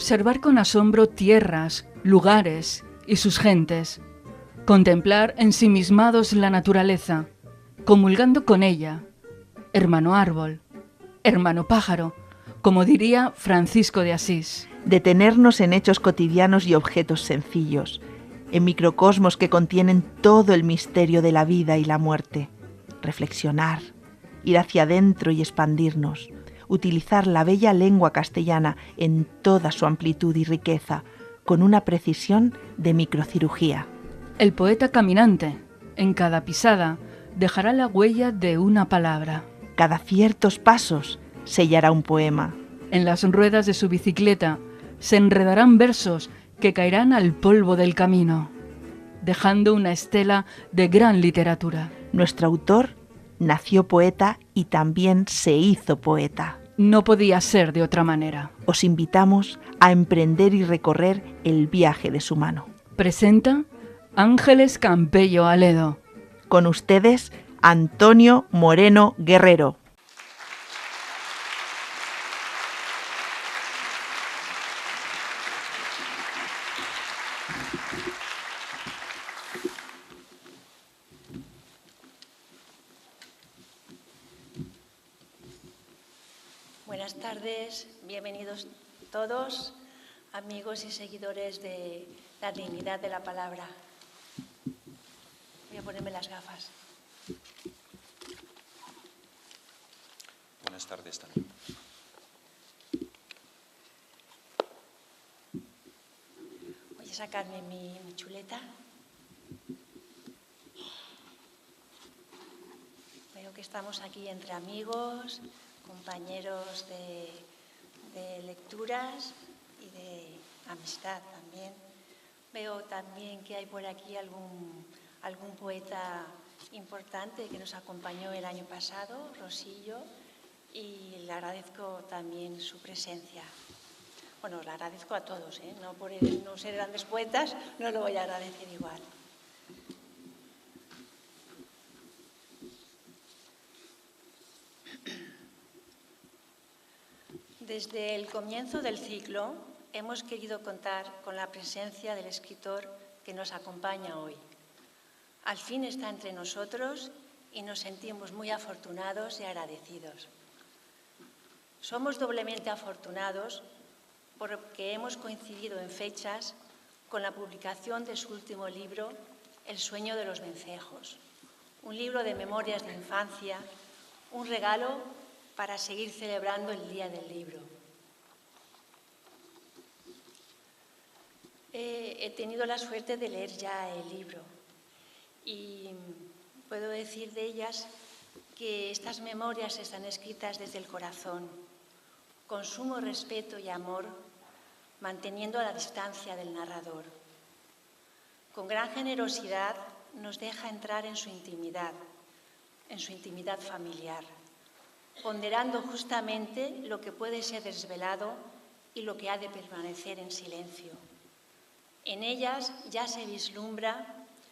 observar con asombro tierras, lugares y sus gentes, contemplar ensimismados la naturaleza, comulgando con ella, hermano árbol, hermano pájaro, como diría Francisco de Asís. Detenernos en hechos cotidianos y objetos sencillos, en microcosmos que contienen todo el misterio de la vida y la muerte. Reflexionar, ir hacia adentro y expandirnos, utilizar la bella lengua castellana en toda su amplitud y riqueza, con una precisión de microcirugía. El poeta caminante, en cada pisada, dejará la huella de una palabra. Cada ciertos pasos sellará un poema. En las ruedas de su bicicleta se enredarán versos que caerán al polvo del camino, dejando una estela de gran literatura. Nuestro autor nació poeta y también se hizo poeta. No podía ser de otra manera. Os invitamos a emprender y recorrer el viaje de su mano. Presenta Ángeles Campello Aledo. Con ustedes, Antonio Moreno Guerrero. Buenas tardes, bienvenidos todos, amigos y seguidores de la dignidad de la palabra. Voy a ponerme las gafas. Buenas tardes también. Voy a sacarme mi chuleta. Veo que estamos aquí entre amigos, compañeros de lecturas y de amistad también. Veo también que hay por aquí algún poeta importante que nos acompañó el año pasado, Rosillo, y le agradezco también su presencia. Bueno, le agradezco a todos, no por no ser grandes poetas, no lo voy a agradecer igual. Desde el comienzo del ciclo hemos querido contar con la presencia del escritor que nos acompaña hoy. Al fin está entre nosotros y nos sentimos muy afortunados y agradecidos. Somos doblemente afortunados porque hemos coincidido en fechas con la publicación de su último libro, El sueño de los vencejos, un libro de memorias de infancia, un regalo para seguir celebrando el Día del Libro. He tenido la suerte de leer ya el libro y puedo decir de ellas que estas memorias están escritas desde el corazón, con sumo respeto y amor, manteniendo a la distancia del narrador. Con gran generosidad nos deja entrar en su intimidad familiar, ponderando justamente lo que puede ser desvelado y lo que ha de permanecer en silencio. En ellas ya se vislumbra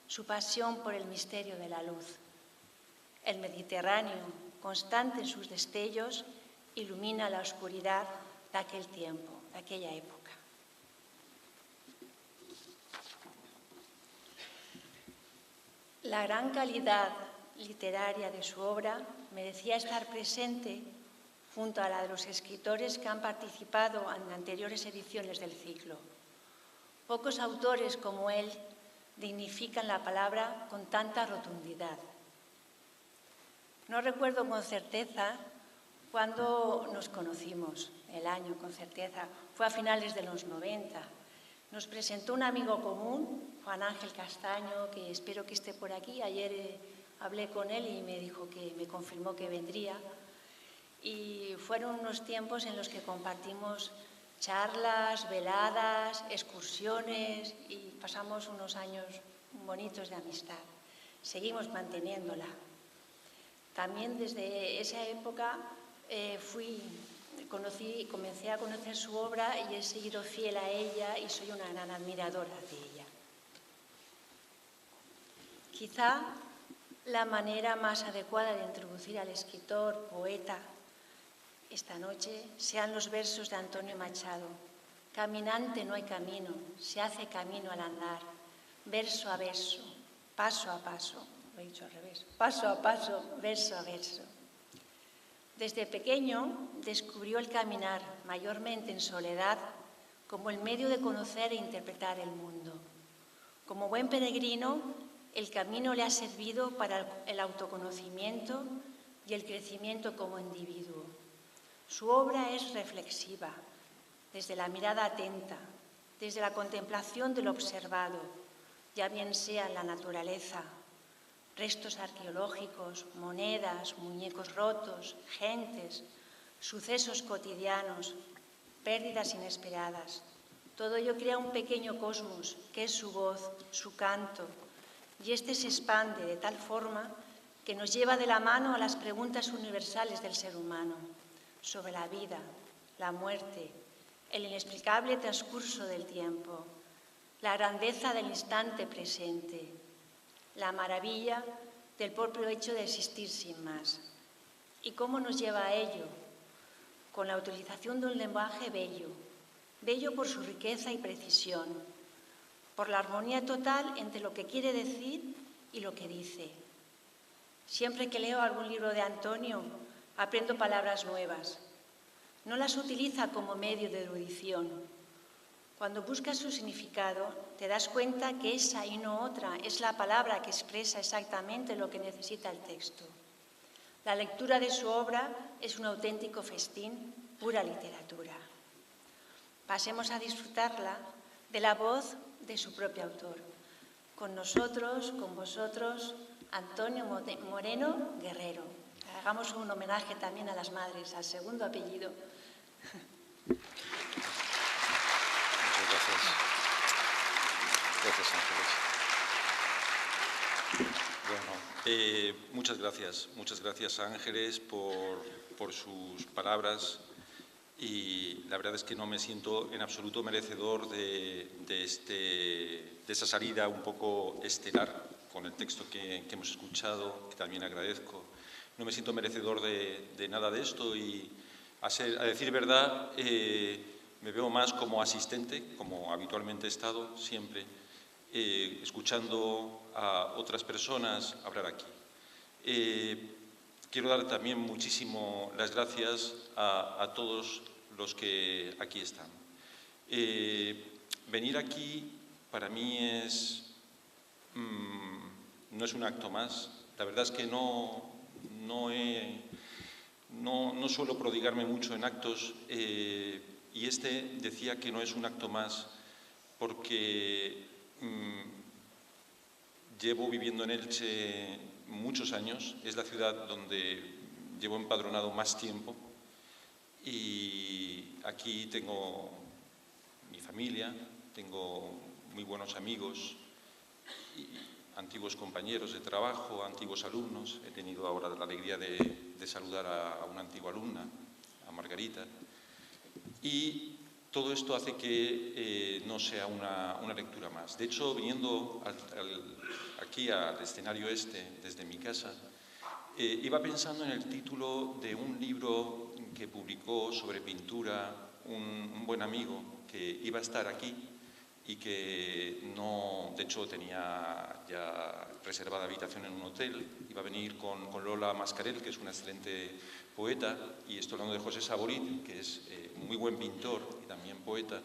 su pasión por el misterio de la luz. El Mediterráneo, constante en sus destellos, ilumina la oscuridad de aquel tiempo, de aquella época. La gran calidad literaria de su obra merecía estar presente junto a la de los escritores que han participado en anteriores ediciones del ciclo. Pocos autores como él dignifican la palabra con tanta rotundidad. No recuerdo con certeza cuándo nos conocimos, el año con certeza, fue a finales de los 90. Nos presentó un amigo común, Juan Ángel Castaño, que espero que esté por aquí. Ayer hablé con él y me confirmó que vendría. Y fueron unos tiempos en los que compartimos charlas, veladas, excursiones y pasamos unos años bonitos de amistad. Seguimos manteniéndola. También desde esa época comencé a conocer su obra y he seguido fiel a ella y soy una gran admiradora de ella. Quizá la manera más adecuada de introducir al escritor, poeta, esta noche sean los versos de Antonio Machado, Caminante no hay camino, se hace camino al andar, verso a verso, paso a paso, lo he dicho al revés, paso a paso, verso a verso. Desde pequeño descubrió el caminar, mayormente en soledad, como el medio de conocer e interpretar el mundo. Como buen peregrino, el camino le ha servido para el autoconocimiento y el crecimiento como individuo. Su obra es reflexiva, desde la mirada atenta, desde la contemplación de lo observado, ya bien sea en la naturaleza, restos arqueológicos, monedas, muñecos rotos, gentes, sucesos cotidianos, pérdidas inesperadas. Todo ello crea un pequeño cosmos, que es su voz, su canto, y este se expande de tal forma que nos lleva de la mano a las preguntas universales del ser humano, sobre la vida, la muerte, el inexplicable transcurso del tiempo, la grandeza del instante presente, la maravilla del propio hecho de existir sin más. ¿Y cómo nos lleva a ello? Con la utilización de un lenguaje bello, bello por su riqueza y precisión, por la armonía total entre lo que quiere decir y lo que dice. Siempre que leo algún libro de Antonio, aprendo palabras nuevas. No las utiliza como medio de erudición. Cuando buscas su significado, te das cuenta que esa y no otra es la palabra que expresa exactamente lo que necesita el texto. La lectura de su obra es un auténtico festín, pura literatura. Pasemos a disfrutarla de la voz de su propio autor. Con nosotros, con vosotros, Antonio Moreno Guerrero. Hagamos un homenaje también a las madres, al segundo apellido. Muchas gracias. Gracias, Ángeles. Bueno, muchas gracias a Ángeles por sus palabras, y la verdad es que no me siento en absoluto merecedor de esa salida un poco estelar con el texto que hemos escuchado, que también agradezco. No me siento merecedor de nada de esto, y a decir verdad, me veo más como asistente, como habitualmente he estado siempre, escuchando a otras personas hablar aquí. Quiero dar también muchísimo las gracias a todos los que aquí están. Venir aquí para mí no es un acto más. La verdad es que no suelo prodigarme mucho en actos, y decía que no es un acto más porque llevo viviendo en Elche muchos años. Es la ciudad donde llevo empadronado más tiempo, y aquí tengo mi familia, tengo muy buenos amigos, y antiguos compañeros de trabajo, antiguos alumnos. He tenido ahora la alegría de saludar a una antigua alumna, a Margarita, y todo esto hace que no sea una lectura más. De hecho, viniendo aquí al escenario desde mi casa, iba pensando en el título de un libro que publicó sobre pintura un buen amigo que iba a estar aquí y que no, de hecho tenía ya reservada habitación en un hotel. Iba a venir con Lola Mascarell, que es una excelente poeta, y estoy hablando de José Saborit, que es muy buen pintor y también poeta,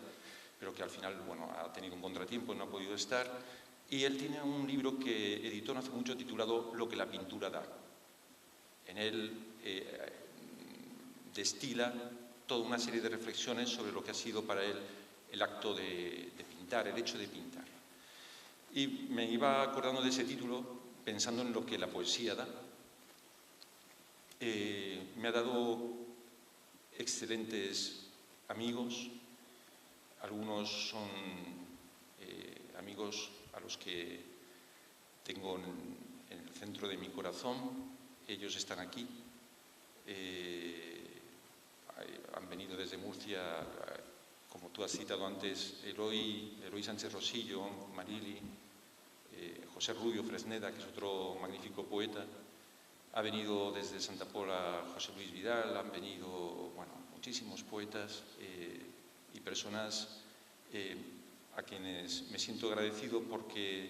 pero que al final, bueno, ha tenido un contratiempo y no ha podido estar. Y él tiene un libro que editó no hace mucho titulado Lo que la pintura da. En él destila toda una serie de reflexiones sobre lo que ha sido para él el acto de pintar, el hecho de pintar. Y me iba acordando de ese título pensando en lo que la poesía da. Me ha dado excelentes amigos. Algunos son amigos a los que tengo en el centro de mi corazón. Ellos están aquí. Han venido desde Murcia, como tú has citado antes, Eloy Sánchez Rosillo, Marili, José Rubio Fresneda, que es otro magnífico poeta. Ha venido desde Santa Pola José Luis Vidal, han venido, bueno, muchísimos poetas, y y personas a quienes me siento agradecido, porque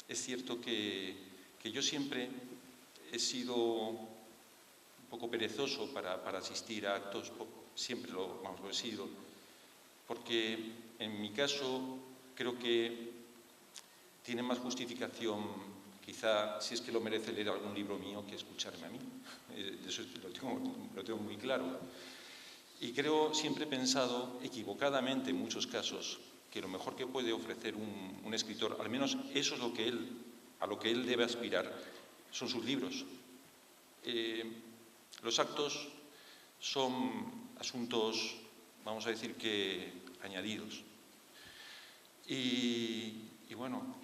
es cierto que yo siempre he sido un poco perezoso para asistir a actos, siempre lo he sido, porque en mi caso creo que tiene más justificación, quizá, si es que lo merece, leer algún libro mío que escucharme a mí. Eso lo tengo muy claro. Y creo, siempre he pensado, equivocadamente en muchos casos, que lo mejor que puede ofrecer un escritor, al menos eso es a lo que él debe aspirar, son sus libros. Los actos son asuntos, vamos a decir que añadidos. Y bueno,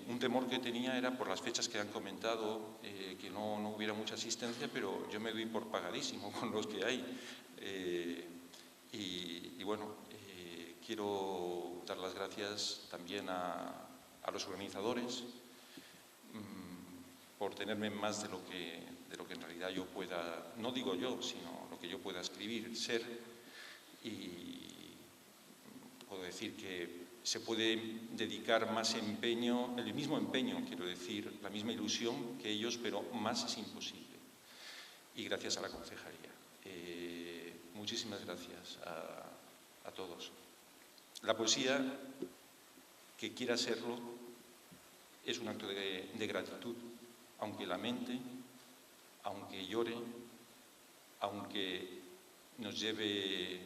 un temor que tenía era por las fechas que han comentado, que no hubiera mucha asistencia, pero yo me doy por pagadísimo con los que hay. Y bueno, quiero dar las gracias también a los organizadores por tenerme más de lo que en realidad yo pueda, no digo yo, sino lo que yo pueda escribir, ser, y puedo decir que se puede dedicar más empeño, el mismo empeño, quiero decir, la misma ilusión que ellos, pero más es imposible. Y gracias a la concejalía. Muchísimas gracias a todos. La poesía, que quiera serlo, es un acto de gratitud, aunque lamente, aunque llore, aunque nos lleve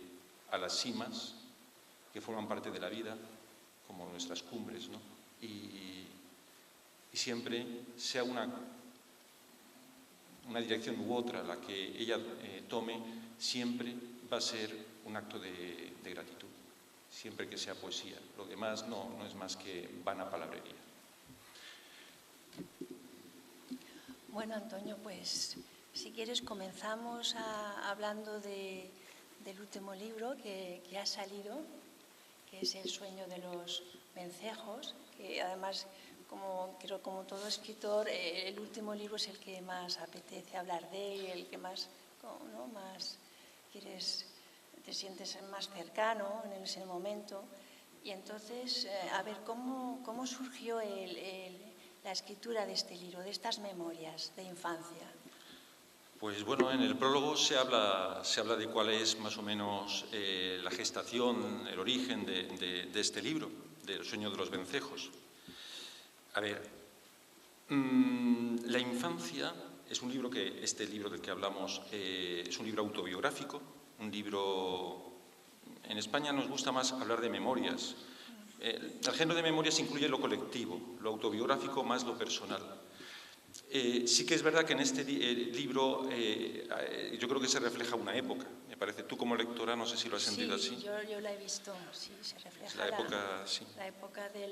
a las cimas que forman parte de la vida, como nuestras cumbres, ¿no? Y siempre, sea una dirección u otra la que ella tome, siempre va a ser un acto de gratitud, siempre que sea poesía. Lo demás no es más que vana palabrería. Bueno, Antonio, pues si quieres comenzamos hablando del último libro que ha salido, que es El sueño de los vencejos, que además, como todo escritor, el último libro es el que más apetece hablar de él, el que más, ¿no?, más quieres, te sientes más cercano en ese momento. Y entonces, a ver, ¿cómo surgió la escritura de este libro, de estas memorias de infancia? Pues bueno, en el prólogo se habla de cuál es más o menos la gestación, el origen de este libro, del sueño de los vencejos. A ver, la infancia es un libro este libro del que hablamos, es un libro autobiográfico, un libro. En España nos gusta más hablar de memorias. El género de memorias incluye lo colectivo, lo autobiográfico más lo personal. Sí que es verdad que en este libro yo creo que se refleja una época, me parece. Tú como lectora no sé si lo has sentido así. Sí, yo la he visto, sí, se refleja la época, sí. La época de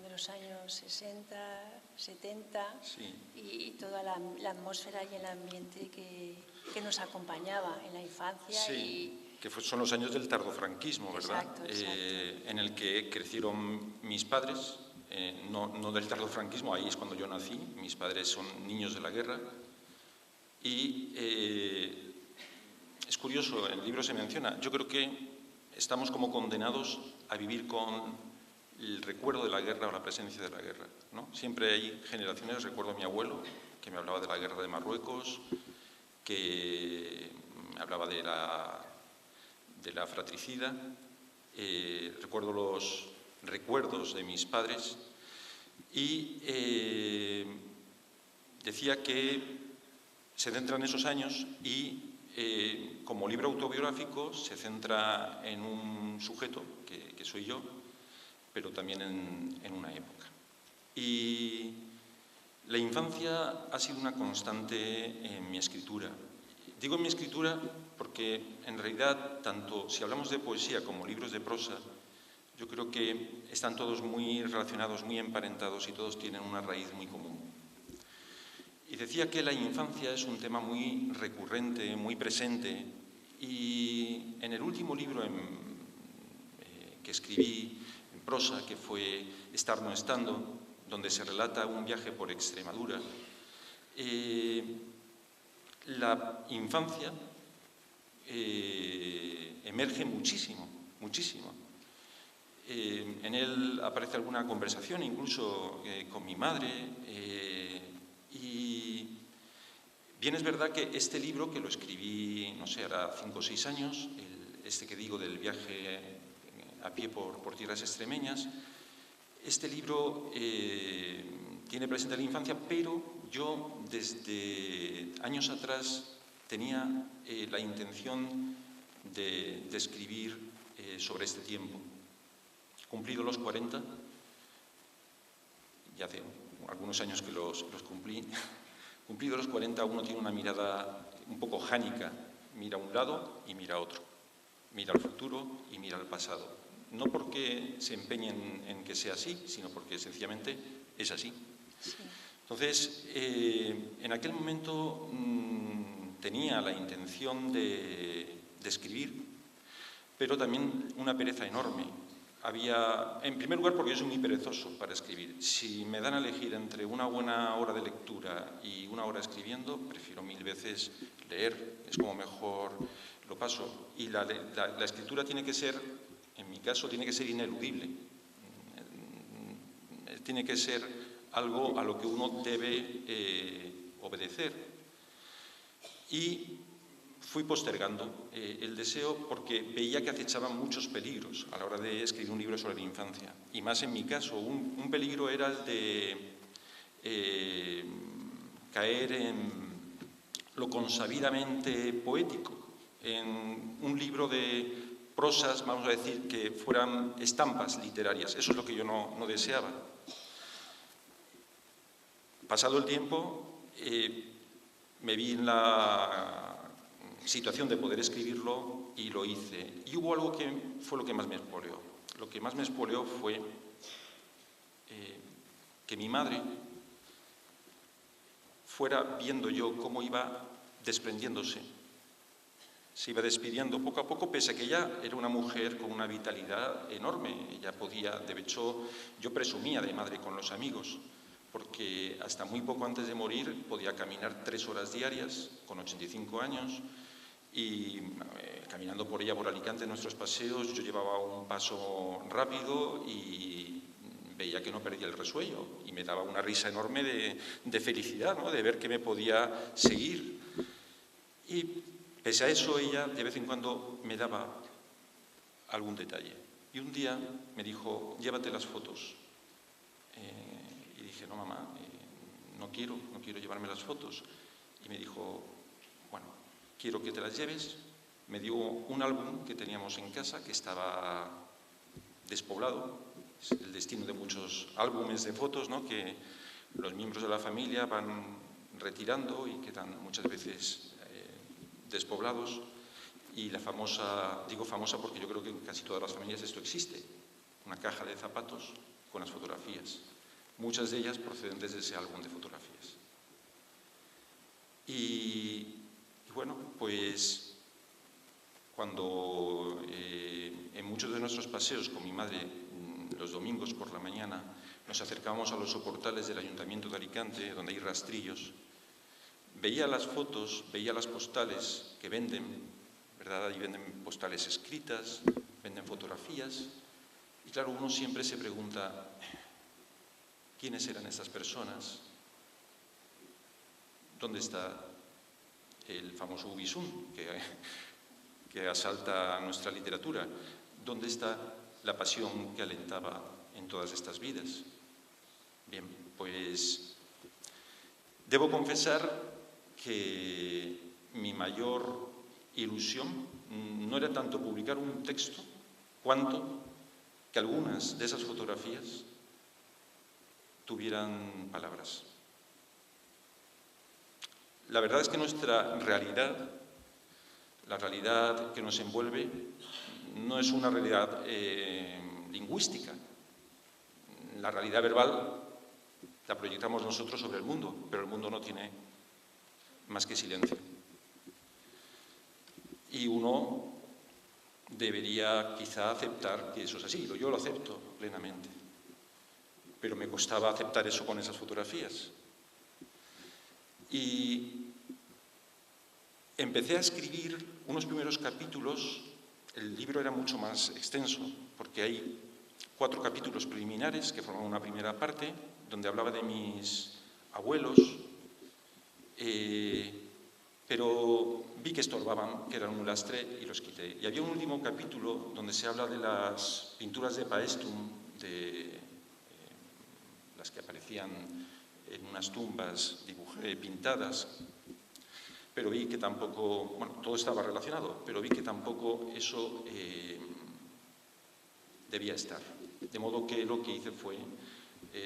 los años 60, 70, sí. Y toda la atmósfera y el ambiente que nos acompañaba en la infancia. Sí, que son los años del tardofranquismo, ¿verdad? Exacto. En el que crecieron mis padres. No del tardofranquismo, ahí es cuando yo nací, mis padres son niños de la guerra, y es curioso, en el libro se menciona, yo creo que estamos como condenados a vivir con el recuerdo de la guerra o la presencia de la guerra, ¿no? Siempre hay generaciones, recuerdo a mi abuelo, que me hablaba de la guerra de Marruecos, que me hablaba de la fratricida, recuerdo los recuerdos de mis padres, y decía que se centra en esos años y como libro autobiográfico se centra en un sujeto que soy yo, pero también en una época. Y la infancia ha sido una constante en mi escritura. Digo en mi escritura porque en realidad, tanto si hablamos de poesía como libros de prosa, yo creo que están todos muy relacionados, muy emparentados y todos tienen una raíz muy común. Y decía que la infancia es un tema muy recurrente, muy presente, y en el último libro que escribí en prosa, que fue Estar no estando, donde se relata un viaje por Extremadura, la infancia emerge muchísimo, muchísimo. En él aparece alguna conversación, incluso con mi madre, y bien es verdad que este libro, que lo escribí, no sé, hará 5 o 6 años, este que digo del viaje a pie por tierras extremeñas, este libro tiene presente la infancia, pero yo desde años atrás tenía la intención de escribir sobre este tiempo. Cumplido los 40, ya hace algunos años que los cumplí, cumplido los 40 uno tiene una mirada un poco jánica, mira a un lado y mira a otro, mira al futuro y mira al pasado. No porque se empeñen en que sea así, sino porque sencillamente es así. Sí. Entonces, en aquel momento tenía la intención de escribir, pero también una pereza enorme. En primer lugar, porque yo soy muy perezoso para escribir. Si me dan a elegir entre una buena hora de lectura y una hora escribiendo, prefiero 1000 veces leer, es como mejor lo paso. Y la escritura tiene que ser, en mi caso, tiene que ser ineludible. Tiene que ser algo a lo que uno debe obedecer. Y fui postergando el deseo porque veía que acechaban muchos peligros a la hora de escribir un libro sobre la infancia. Y más en mi caso, un peligro era el de caer en lo consabidamente poético, en un libro de prosas, vamos a decir, que fueran estampas literarias. Eso es lo que yo no deseaba. Pasado el tiempo, me vi en la situación de poder escribirlo y lo hice. Y hubo algo que fue lo que más me espoleó. Lo que más me espoleó fue que mi madre fuera viendo yo cómo iba desprendiéndose. Se iba despidiendo poco a poco, pese a que ella era una mujer con una vitalidad enorme. Ella podía, de hecho, yo presumía de madre con los amigos, porque hasta muy poco antes de morir podía caminar 3 horas diarias, con 85 años, y caminando por ella, por Alicante, en nuestros paseos, yo llevaba un paso rápido y veía que no perdía el resuello, y me daba una risa enorme de felicidad, ¿no?, de ver que me podía seguir. Y pese a eso, ella de vez en cuando me daba algún detalle. Y un día me dijo, llévate las fotos. Y dije, no, mamá, no quiero llevarme las fotos. Y me dijo, bueno, quiero que te las lleves. Me dio un álbum que teníamos en casa que estaba despoblado. Es el destino de muchos álbumes de fotos, ¿no?, que los miembros de la familia van retirando y quedan muchas veces despoblados. Y la famosa, digo famosa porque yo creo que en casi todas las familias esto existe, una caja de zapatos con las fotografías, muchas de ellas procedentes de ese álbum de fotografías. Y bueno, pues cuando en muchos de nuestros paseos con mi madre los domingos por la mañana nos acercábamos a los soportales del Ayuntamiento de Alicante, donde hay rastrillos, veía las fotos, veía las postales que venden, ¿verdad? Ahí venden postales escritas, venden fotografías, y claro, uno siempre se pregunta, ¿quiénes eran estas personas? ¿Dónde está el famoso Ubisún que asalta nuestra literatura? ¿Dónde está la pasión que alentaba en todas estas vidas? Bien, pues debo confesar que mi mayor ilusión no era tanto publicar un texto, cuanto que algunas de esas fotografías tuvieran palabras. La verdad es que nuestra realidad, la realidad que nos envuelve, no es una realidad lingüística. La realidad verbal la proyectamos nosotros sobre el mundo, pero el mundo no tiene más que silencio. Y uno debería quizá aceptar que eso es así. Yo lo acepto plenamente, pero me costaba aceptar eso con esas fotografías. Y empecé a escribir unos primeros capítulos. El libro era mucho más extenso, porque hay 4 capítulos preliminares que forman una primera parte, donde hablaba de mis abuelos, pero vi que estorbaban, que eran un lastre y los quité. Y había un último capítulo donde se habla de las pinturas de Paestum, de las que aparecían en unas tumbas pintadas, pero vi que tampoco, bueno, todo estaba relacionado, pero vi que tampoco eso debía estar. De modo que lo que hice fue,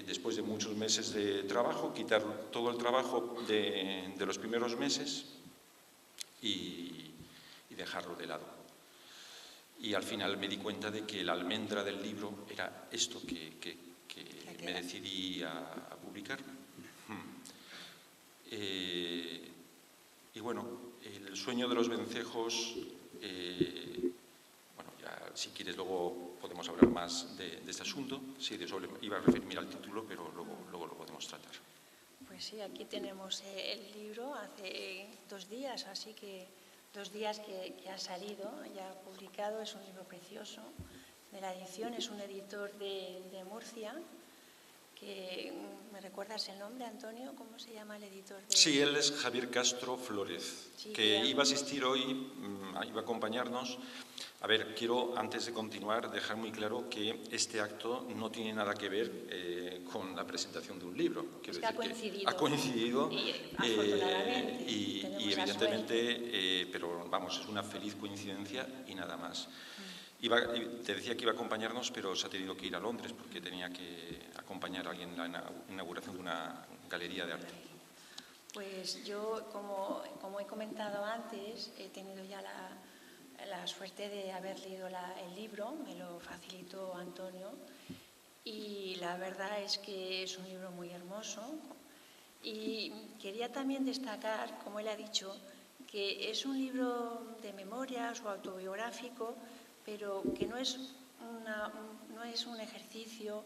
después de muchos meses de trabajo, quitar todo el trabajo de los primeros meses y dejarlo de lado. Y al final me di cuenta de que la almendra del libro era esto que me decidí a publicar. Y bueno, el sueño de los vencejos, bueno, ya si quieres luego podemos hablar más de este asunto. Sí, de eso iba a referirme al título, pero luego lo podemos tratar. Pues sí, aquí tenemos el libro hace 2 días, así que 2 días que ha salido, ya publicado. Es un libro precioso de la edición, es un editor de Murcia, que ¿me recuerdas el nombre, Antonio? ¿Cómo se llama el editor? Sí, él es Javier Castro Flórez, sí, que iba a asistir hoy, iba a acompañarnos. A ver, quiero, antes de continuar, dejar muy claro que este acto no tiene nada que ver con la presentación de un libro. Quiero decir que ha coincidido afortunadamente, y evidentemente, pero vamos, es una feliz coincidencia y nada más. Te decía que iba a acompañarnos, pero se ha tenido que ir a Londres porque tenía que acompañar a alguien en la inauguración de una galería de arte. Pues yo, como he comentado antes, he tenido ya la suerte de haber leído el libro, me lo facilitó Antonio, y la verdad es que es un libro muy hermoso. Y quería también destacar, como él ha dicho, que es un libro de memorias o autobiográfico, pero que no es un ejercicio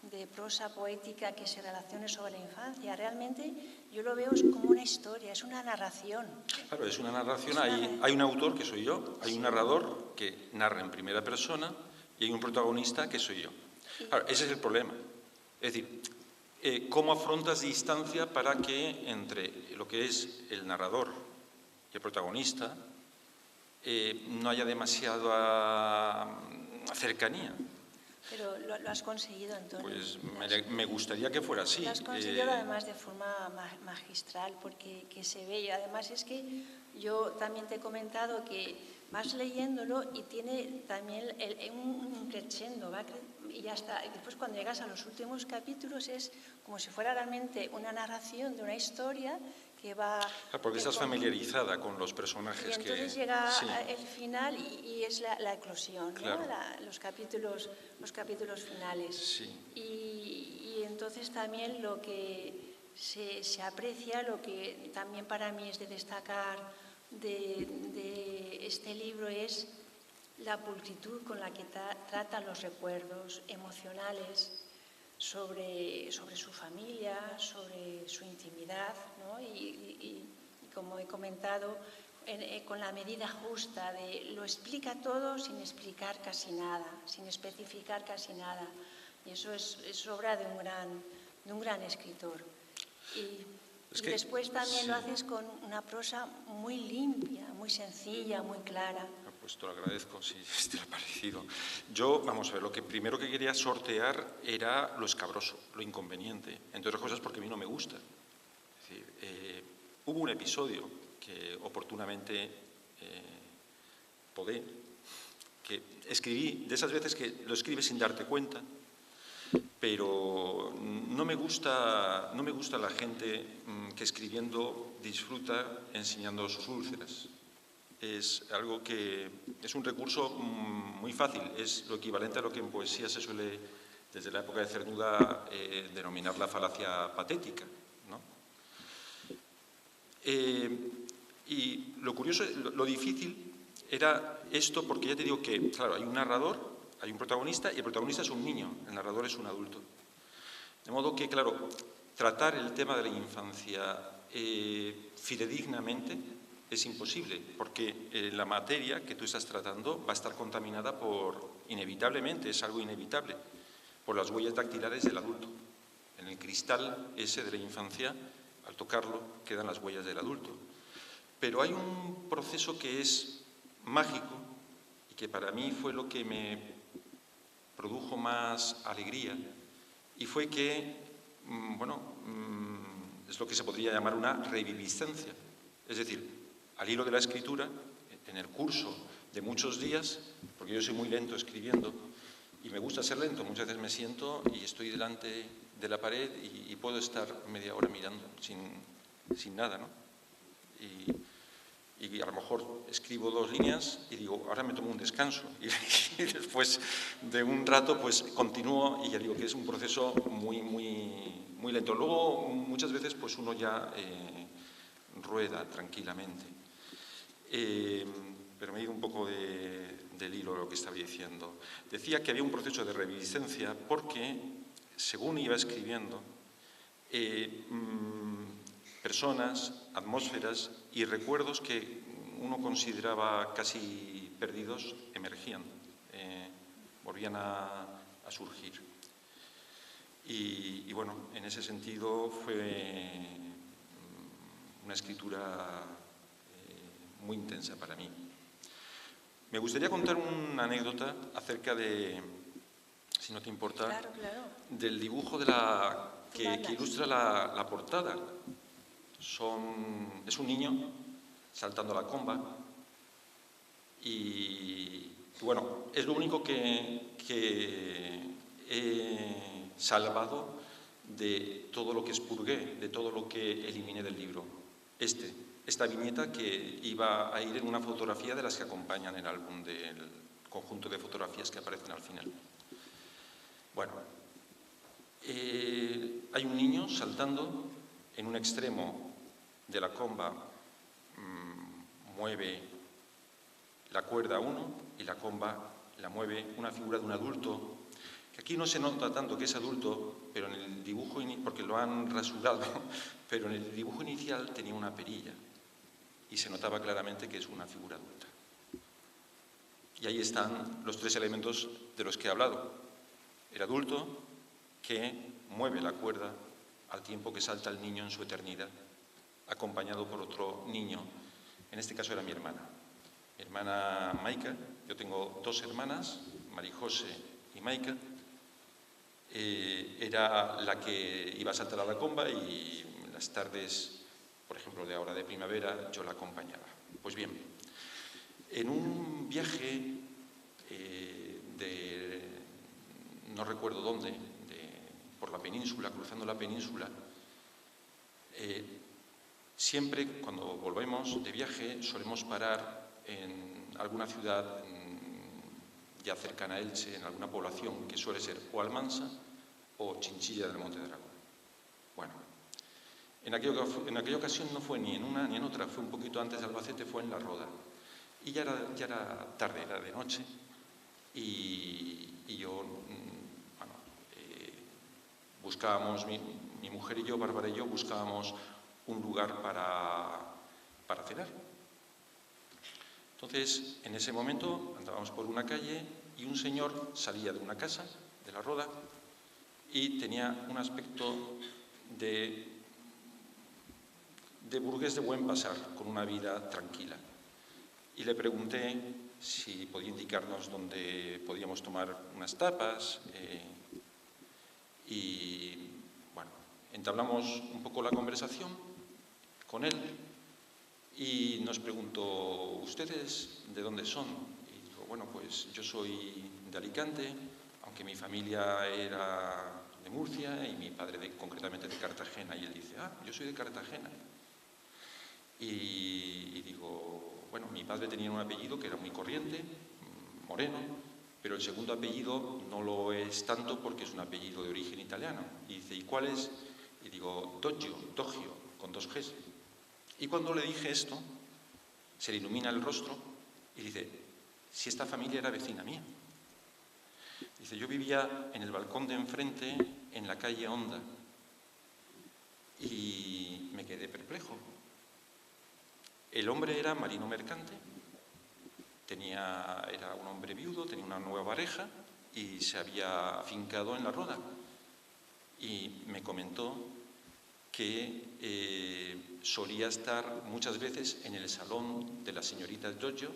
de prosa poética que se relacione sobre la infancia. Realmente yo lo veo como una historia, es una narración. Claro, es una narración. Hay un autor, que soy yo, hay un narrador que narra en primera persona y hay un protagonista, que soy yo. Claro, ese es el problema. Es decir, ¿cómo afrontas distancia para que entre lo que es el narrador y el protagonista no haya demasiada cercanía? Pero lo has conseguido, Antonio. Pues me gustaría que fuera así. Lo has conseguido además de forma magistral, porque se ve. Y además es que yo también te he comentado que vas leyéndolo y tiene también un crescendo, y ya está. Y después cuando llegas a los últimos capítulos es como si fuera realmente una narración de una historia que va... Porque estás familiarizada con los personajes. Y entonces llega el final y es la eclosión, claro, ¿no? Los capítulos finales. Sí. Y entonces también lo que se aprecia, lo que también para mí es de destacar de este libro es la pulcritud con la que trata los recuerdos emocionales sobre su familia, sobre su intimidad, ¿no? Y como he comentado, con la medida justa de lo explica todo sin explicar casi nada, sin especificar casi nada. Y eso es obra de un gran escritor. Y después también lo haces con una prosa muy limpia, muy sencilla, muy clara. Pues te lo agradezco, si te lo ha parecido. Yo, vamos a ver, lo que primero que quería sortear era lo escabroso, lo inconveniente, entre otras cosas porque a mí no me gusta. Es decir, hubo un episodio que oportunamente podé, que escribí, de esas veces que lo escribes sin darte cuenta, pero no me gusta la gente que escribiendo disfruta enseñando sus úlceras. Es algo que es un recurso muy fácil, es lo equivalente a lo que en poesía se suele, desde la época de Cernuda, denominar la falacia patética, ¿no? Y lo curioso, lo difícil era esto, porque ya te digo que, claro, hay un narrador, hay un protagonista, y el protagonista es un niño, el narrador es un adulto. De modo que, claro, tratar el tema de la infancia fidedignamente es imposible, porque la materia que tú estás tratando va a estar contaminada inevitablemente, es algo inevitable, por las huellas dactilares del adulto. En el cristal ese de la infancia, al tocarlo, quedan las huellas del adulto. Pero hay un proceso que es mágico y que para mí fue lo que me produjo más alegría, y fue que, es lo que se podría llamar una reviviscencia. Es decir, al hilo de la escritura, en el curso de muchos días, porque yo soy muy lento escribiendo y me gusta ser lento, muchas veces me siento y estoy delante de la pared y puedo estar media hora mirando sin nada, ¿no? Y a lo mejor escribo 2 líneas y digo, ahora me tomo un descanso. Y después de un rato, pues continúo y ya digo que es un proceso muy, muy, muy lento. Luego, muchas veces, pues uno ya rueda tranquilamente. Pero me he ido un poco del hilo de lo que estaba diciendo. Decía que había un proceso de reviviscencia porque, según iba escribiendo, personas, atmósferas y recuerdos que uno consideraba casi perdidos emergían, volvían a surgir. Y bueno, en ese sentido fue una escritura muy intensa para mí. Me gustaría contar una anécdota acerca de, si no te importa, Claro. del dibujo que ilustra la portada. Es un niño saltando la comba y bueno, es lo único que he salvado de todo lo que expurgué, de todo lo que eliminé del libro. Esta viñeta que iba a ir en una fotografía de las que acompañan el álbum del conjunto de fotografías que aparecen al final. Bueno, hay un niño saltando en un extremo de la comba, mueve la cuerda 1 y la comba la mueve una figura de un adulto, que aquí no se nota tanto que es adulto, pero en el dibujo, porque lo han rasurado, pero en el dibujo inicial tenía una perilla y se notaba claramente que es una figura adulta. Y ahí están los 3 elementos de los que he hablado. El adulto que mueve la cuerda al tiempo que salta el niño en su eternidad, acompañado por otro niño. En este caso era mi hermana Maika. Yo tengo 2 hermanas, Marijose y Maika. Era la que iba a saltar a la comba y las tardes, por ejemplo, de ahora de primavera, yo la acompañaba. Pues bien, en un viaje no recuerdo dónde, por la península, cruzando la península, siempre cuando volvemos de viaje solemos parar en alguna ciudad ya cercana a Elche, en alguna población que suele ser o Almansa o Chinchilla del Monte Dragón. Bueno, en aquella ocasión no fue ni en una ni en otra, fue un poquito antes de Albacete, fue en La Roda. Y ya era tarde, era de noche, y yo, buscábamos, mi mujer y yo, Bárbara y yo, buscábamos un lugar para cenar. Entonces, en ese momento andábamos por una calle y un señor salía de una casa, de La Roda, y tenía un aspecto de burgués de buen pasar, con una vida tranquila. Y le pregunté si podía indicarnos dónde podíamos tomar unas tapas. Y bueno, entablamos un poco la conversación con él y nos preguntó, ¿ustedes de dónde son? Y digo, bueno, pues yo soy de Alicante, aunque mi familia era de Murcia y mi padre concretamente de Cartagena. Y él dice, yo soy de Cartagena. Y digo, bueno, mi padre tenía un apellido que era muy corriente, Moreno, pero el segundo apellido no lo es tanto porque es un apellido de origen italiano. Y dice, ¿y cuál es? Y digo, Doggio, con 2 Gs. Y cuando le dije esto, se le ilumina el rostro y dice, si esta familia era vecina mía. Dice, yo vivía en el balcón de enfrente, en la calle Honda, y me quedé perplejo. El hombre era marino mercante, era un hombre viudo, tenía una nueva pareja y se había afincado en La Roda. Y me comentó que solía estar muchas veces en el salón de la señorita Giorgio.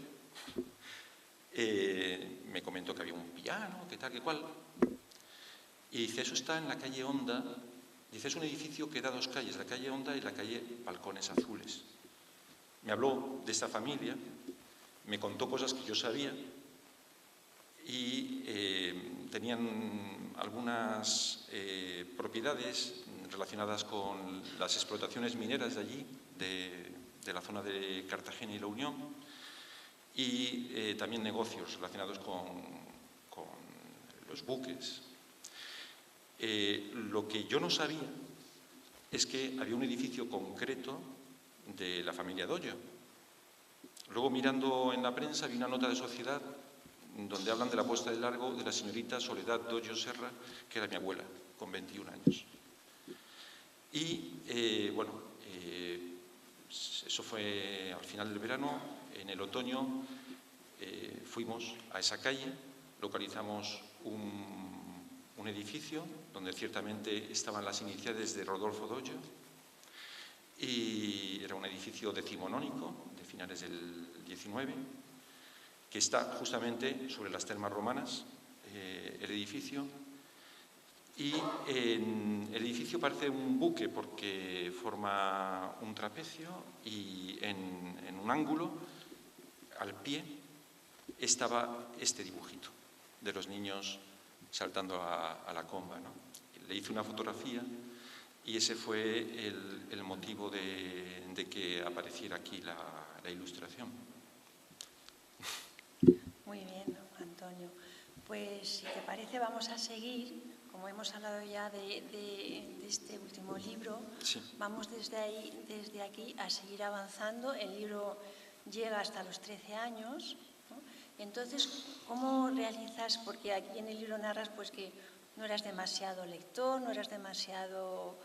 Me comentó que había un piano, que tal, que cual. Y dice, eso está en la calle Honda. Dice, es un edificio que da dos calles, la calle Honda y la calle Balcones Azules. Me habló de esta familia, me contó cosas que yo sabía y tenían algunas propiedades relacionadas con las explotaciones mineras de allí, de la zona de Cartagena y La Unión, y también negocios relacionados con los buques. Lo que yo no sabía es que había un edificio concreto de la familia Doyo. Luego, mirando en la prensa, vi una nota de Sociedad donde hablan de la puesta de largo de la señorita Soledad Doyo Serra, que era mi abuela, con 21 años. Y, bueno, eso fue al final del verano. En el otoño fuimos a esa calle, localizamos un edificio donde ciertamente estaban las iniciales de Rodolfo Doyo, y era un edificio decimonónico de finales del 19, que está justamente sobre las termas romanas, el edificio. Y el edificio parece un buque porque forma un trapecio y en un ángulo, al pie, estaba este dibujito de los niños saltando a la comba, ¿no? Le hice una fotografía y ese fue el motivo de que apareciera aquí la ilustración. Muy bien, Antonio. Pues, si te parece, vamos a seguir. Como hemos hablado ya de este último libro, sí. Vamos desde aquí a seguir avanzando. El libro llega hasta los 13 años, ¿no? Entonces, ¿cómo realizas? Porque aquí en el libro narras pues que no eras demasiado lector, no eras demasiado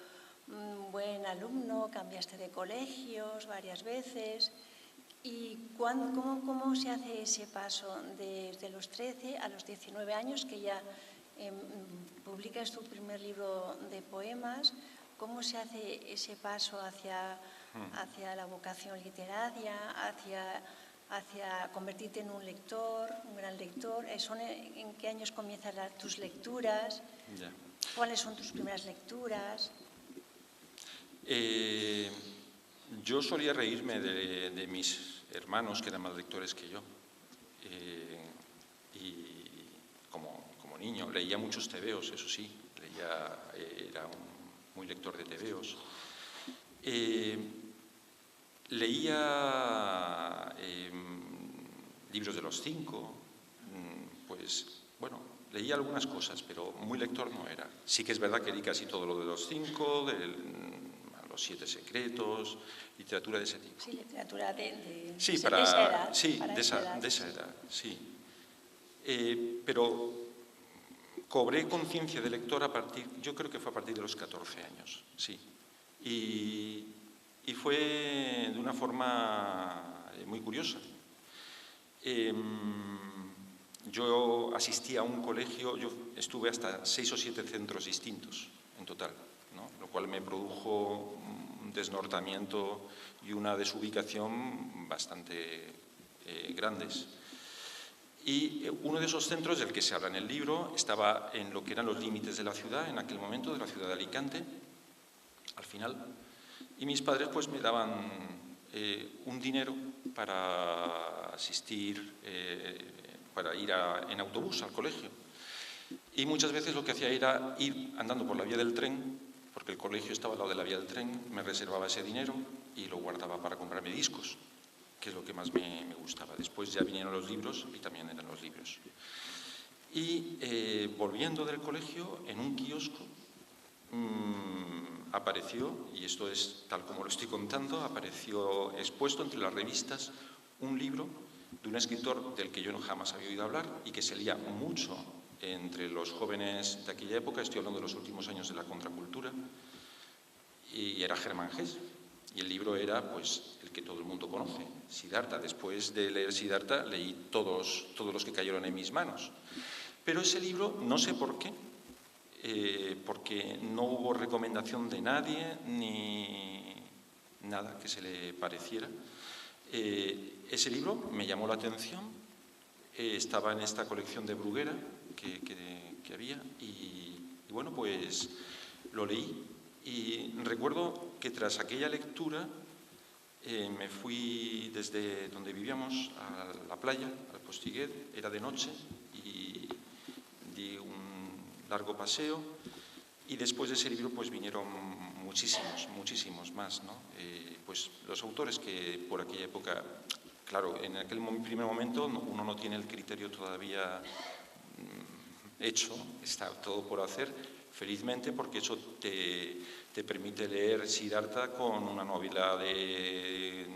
buen alumno, cambiaste de colegios varias veces. ¿Y cómo se hace ese paso desde los 13 a los 19 años, que ya publicas tu primer libro de poemas? ¿Cómo se hace ese paso hacia la vocación literaria, hacia convertirte en un lector, un gran lector? ¿En qué años comienzan tus lecturas? Ya. ¿Cuáles son tus primeras lecturas? Yo solía reírme de mis hermanos, que eran más lectores que yo. Y como niño leía muchos tebeos, eso sí, era muy lector de tebeos. Leía libros de los 5, pues bueno, leía algunas cosas, pero muy lector no era. Sí que es verdad que leí casi todo lo de los 5, los 7 secretos, literatura de ese tipo. Sí, literatura de esa edad. Sí, de esa edad, sí. Pero cobré conciencia de lector yo creo que fue a partir de los 14 años, sí. Y fue de una forma muy curiosa. Yo asistí a un colegio, yo estuve hasta 6 o 7 centros distintos en total, ¿no? Lo cual me produjo un desnortamiento y una desubicación bastante grandes. Y uno de esos centros del que se habla en el libro estaba en lo que eran los límites de la ciudad, en aquel momento, de la ciudad de Alicante, al final. Y mis padres pues me daban un dinero para asistir, para ir en autobús al colegio. Y muchas veces lo que hacía era ir andando por la vía del tren, porque el colegio estaba al lado de la vía del tren, me reservaba ese dinero y lo guardaba para comprarme discos, que es lo que más me gustaba. Después ya vinieron los libros y también eran los libros. Y volviendo del colegio, en un kiosco, apareció, y esto es tal como lo estoy contando, apareció expuesto entre las revistas un libro de un escritor del que yo jamás había oído hablar y que se leía mucho entre los jóvenes de aquella época, estoy hablando de los últimos años de la contracultura, y era Germán Gess. Y el libro era, pues, el que todo el mundo conoce, Siddhartha. Después de leer Siddhartha, leí todos los que cayeron en mis manos. Pero ese libro, no sé por qué, porque no hubo recomendación de nadie, ni nada que se le pareciera. Ese libro me llamó la atención, estaba en esta colección de Bruguera que había, y bueno, pues lo leí. Y recuerdo que tras aquella lectura me fui desde donde vivíamos a la playa, al Postiguet, era de noche, y di un largo paseo, y después de ese libro pues vinieron muchísimos más, ¿no? Pues los autores que por aquella época, claro, en aquel primer momento uno no tiene el criterio todavía hecho, está todo por hacer, felizmente, porque eso te permite leer Siddhartha con una novela de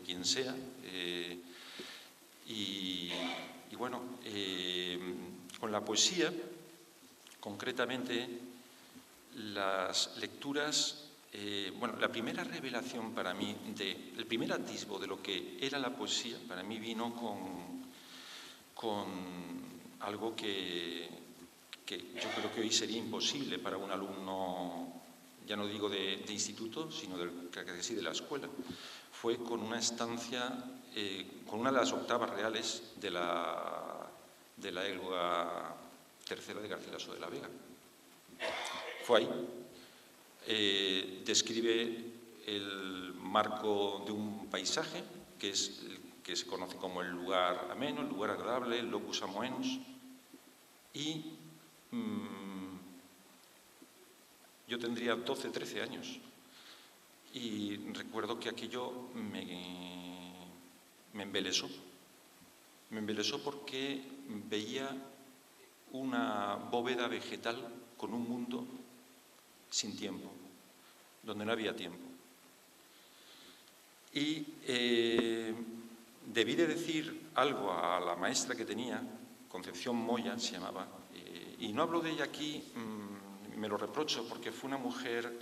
quien sea. Y bueno, con la poesía, concretamente, las lecturas, bueno, la primera revelación para mí, el primer atisbo de lo que era la poesía, para mí vino con algo que yo creo que hoy sería imposible para un alumno, ya no digo de instituto, sino casi de la escuela. Fue con una estancia, con una de las octavas reales de la Élgoa tercera de Garcilaso de la Vega. Fue ahí. Describe el marco de un paisaje, que se conoce como el lugar ameno, el lugar agradable, el locus amoenus, y yo tendría 12, 13 años y recuerdo que aquello me embelesó. Me embelesó porque veía una bóveda vegetal con un mundo sin tiempo, donde no había tiempo. Y debí de decir algo a la maestra que tenía, Concepción Moya se llamaba, y no hablo de ella aquí, me lo reprocho, porque fue una mujer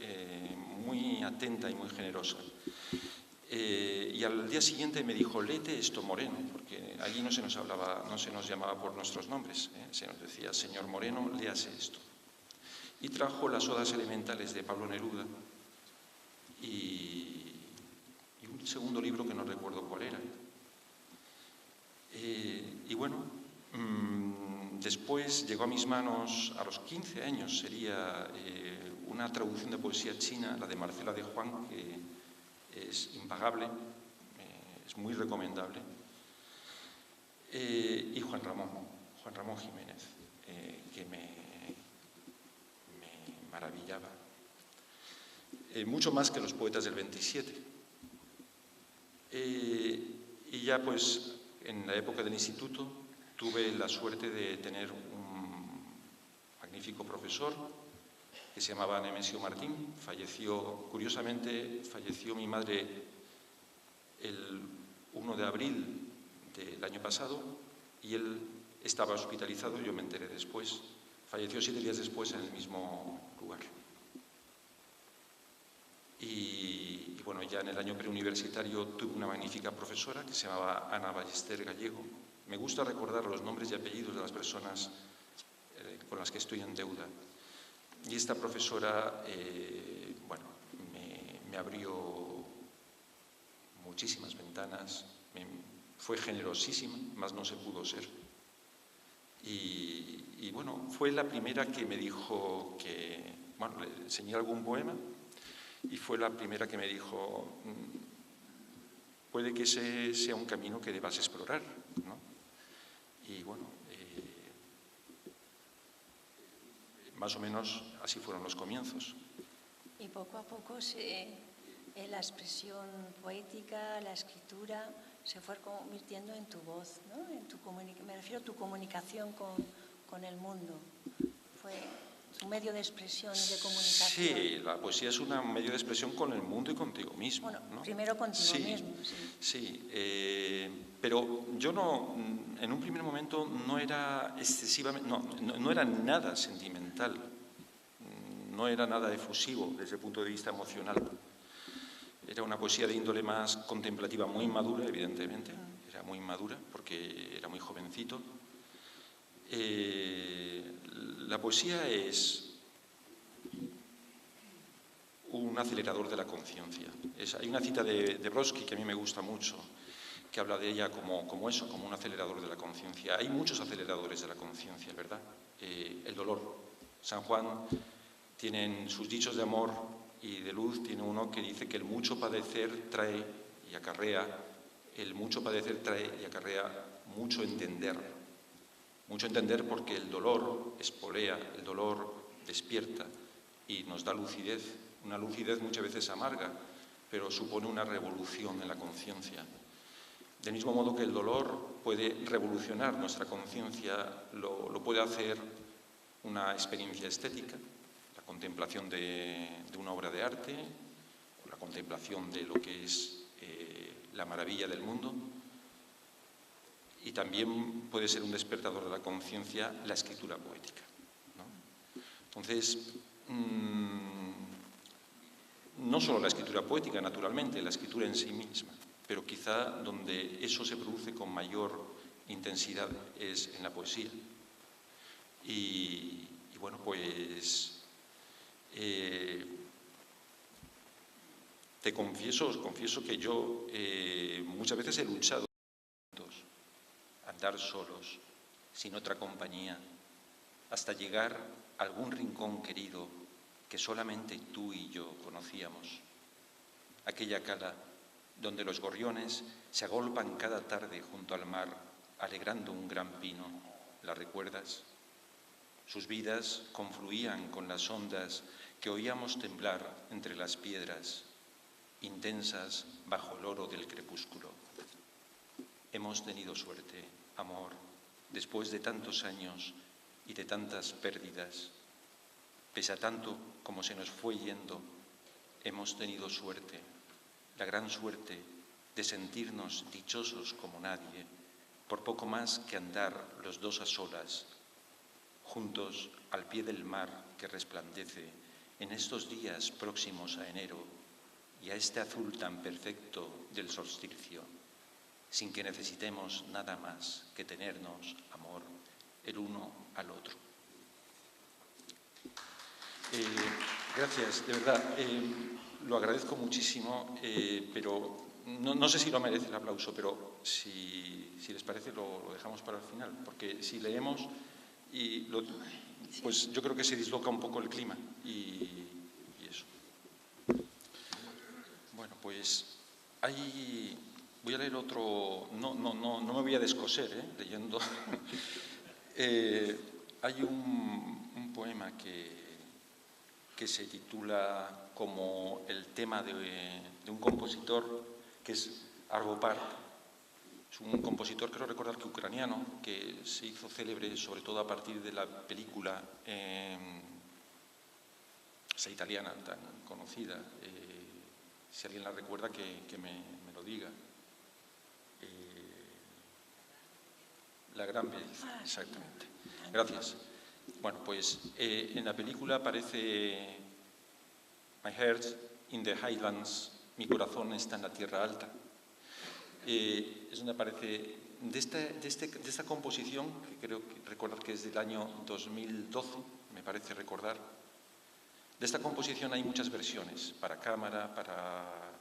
muy atenta y muy generosa. Y al día siguiente me dijo, léete esto, Moreno, porque allí no se nos llamaba por nuestros nombres, se nos decía, señor Moreno, léase esto. Y trajo las Odas Elementales de Pablo Neruda y un segundo libro que no recuerdo cuál era. Y bueno, después llegó a mis manos, a los 15 años, sería una traducción de poesía china, la de Marcela de Juan, que es impagable, es muy recomendable, y Juan Ramón Jiménez, que me maravillaba, mucho más que los poetas del 27. Y ya pues en la época del instituto tuve la suerte de tener un magnífico profesor que se llamaba Nemesio Martín. Curiosamente falleció mi madre el 1 de abril del año pasado y él estaba hospitalizado, yo me enteré después. Falleció 7 días después en el mismo lugar. Y bueno, ya en el año preuniversitario tuve una magnífica profesora que se llamaba Ana Ballester Gallego. Me gusta recordar los nombres y apellidos de las personas con las que estoy en deuda. Y esta profesora, bueno, me abrió muchísimas ventanas, fue generosísima, más no se pudo ser. Y bueno, fue la primera que me dijo que, bueno, le enseñé algún poema y fue la primera que me dijo, puede que ese sea un camino que debas explorar, ¿no? Y bueno, más o menos así fueron los comienzos. Y poco a poco la expresión poética, la escritura, se fue convirtiendo en tu voz, ¿no? Me refiero a tu comunicación con el mundo. Fue un medio de expresión y de comunicación. Sí, la poesía es un medio de expresión con el mundo y contigo mismo. Bueno, ¿no? primero contigo mismo, sí. Sí, pero yo no, en un primer momento no era excesivamente, no era nada sentimental, no era nada efusivo desde el punto de vista emocional. Era una poesía de índole más contemplativa, muy madura, evidentemente. Era muy madura porque era muy jovencito. La poesía es un acelerador de la conciencia. Hay una cita de Brodsky que a mí me gusta mucho, que habla de ella como eso, como un acelerador de la conciencia. Hay muchos aceleradores de la conciencia, ¿verdad? El dolor. San Juan tiene en sus dichos de amor y de luz, tiene uno que dice que el mucho padecer trae y acarrea, mucho entender. Mucho entender porque el dolor espolea, el dolor despierta y nos da lucidez. Una lucidez muchas veces amarga, pero supone una revolución en la conciencia. Del mismo modo que el dolor puede revolucionar nuestra conciencia, lo puede hacer una experiencia estética, la contemplación de una obra de arte, o la contemplación de lo que es la maravilla del mundo. Y también puede ser un despertador de la conciencia la escritura poética, ¿no? Entonces, no solo la escritura poética, naturalmente, la escritura en sí misma, pero quizá donde eso se produce con mayor intensidad es en la poesía. Y bueno, pues os confieso que yo muchas veces he luchado andar solos, sin otra compañía, hasta llegar a algún rincón querido que solamente tú y yo conocíamos. Aquella cala donde los gorriones se agolpan cada tarde junto al mar, alegrando un gran pino, ¿la recuerdas? Sus vidas confluían con las ondas que oíamos temblar entre las piedras, intensas bajo el oro del crepúsculo. Hemos tenido suerte, amor, después de tantos años y de tantas pérdidas. Pese a tanto como se nos fue yendo, hemos tenido suerte, la gran suerte de sentirnos dichosos como nadie, por poco más que andar los dos a solas, juntos al pie del mar que resplandece en estos días próximos a enero y a este azul tan perfecto del solsticio, sin que necesitemos nada más que tenernos amor el uno al otro. Gracias, de verdad, lo agradezco muchísimo, pero no sé si lo merece el aplauso, pero si les parece lo dejamos para el final, porque si leemos, pues yo creo que se disloca un poco el clima y eso. Bueno, pues voy a leer otro, no me voy a descoser leyendo. Hay un poema que se titula como el tema de un compositor que es Arvo Pärt. Es un compositor, creo recordar que ucraniano, que se hizo célebre sobre todo a partir de la película esa italiana tan conocida. Si alguien la recuerda, que me lo diga. La gran belleza, exactamente. Gracias. Bueno, pues en la película aparece My heart in the highlands, mi corazón está en la tierra alta. Es donde aparece, de esta composición, que creo recordar que es del año 2012, me parece recordar. De esta composición hay muchas versiones, para cámara, para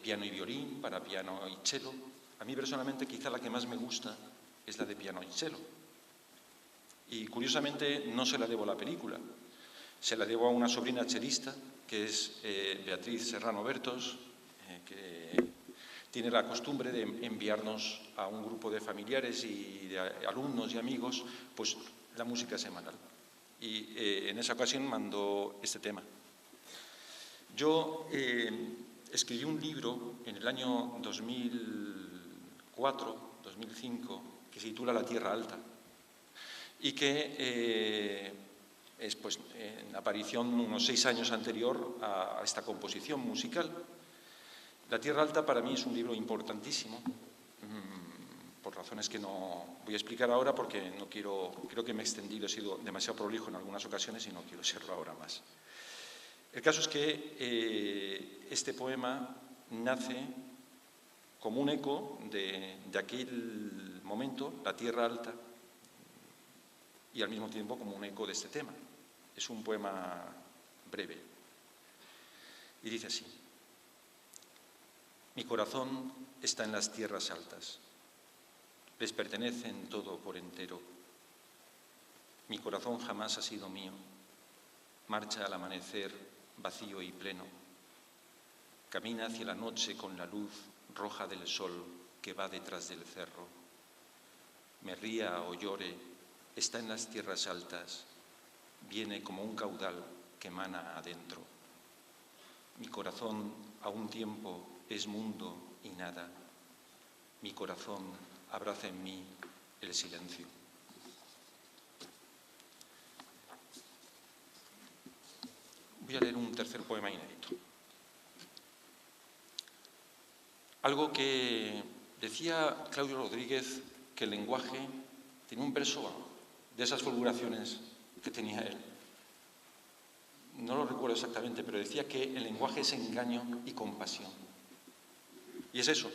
piano y violín, para piano y cello. A mí personalmente quizá la que más me gusta es la de piano y cello. Y curiosamente no se la debo a la película, se la debo a una sobrina chelista, que es Beatriz Serrano Bertos, que tiene la costumbre de enviarnos a un grupo de familiares y de alumnos y amigos pues la música semanal. Y en esa ocasión mandó este tema. Yo escribí un libro en el año 2004, 2005, que se titula La Tierra Alta, y que es pues, en aparición unos 6 años anterior a esta composición musical. La Tierra Alta para mí es un libro importantísimo, por razones que no voy a explicar ahora porque no quiero, creo que me he extendido, he sido demasiado prolijo en algunas ocasiones y no quiero serlo ahora más. El caso es que este poema nace como un eco de aquel momento, la Tierra Alta, y al mismo tiempo como un eco de este tema. Es un poema breve. Y dice así: mi corazón está en las tierras altas, les pertenecen todo por entero. Mi corazón jamás ha sido mío, marcha al amanecer vacío y pleno, camina hacia la noche con la luz roja del sol que va detrás del cerro. Me ría o llore, está en las tierras altas, viene como un caudal que emana adentro. Mi corazón a un tiempo es mundo y nada. Mi corazón abraza en mí el silencio. Voy a leer un tercer poema inédito. Algo que decía Claudio Rodríguez, que el lenguaje tiene un verso de esas fulguraciones que tenía él. No lo recuerdo exactamente, pero decía que el lenguaje es engaño y compasión. Y es eso.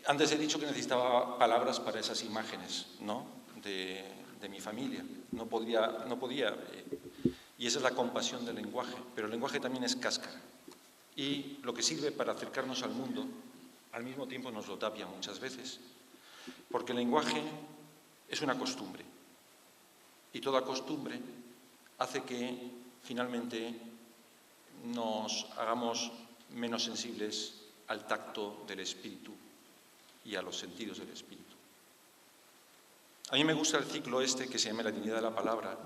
Antes he dicho que necesitaba palabras para esas imágenes, ¿no?, de mi familia. No podía. Y esa es la compasión del lenguaje. Pero el lenguaje también es cáscara. Y lo que sirve para acercarnos al mundo, al mismo tiempo nos lo tapia muchas veces. Porque el lenguaje es una costumbre. Y toda costumbre hace que finalmente nos hagamos menos sensibles al tacto del espíritu y a los sentidos del espíritu. A mí me gusta el ciclo este que se llama La dignidad de la palabra.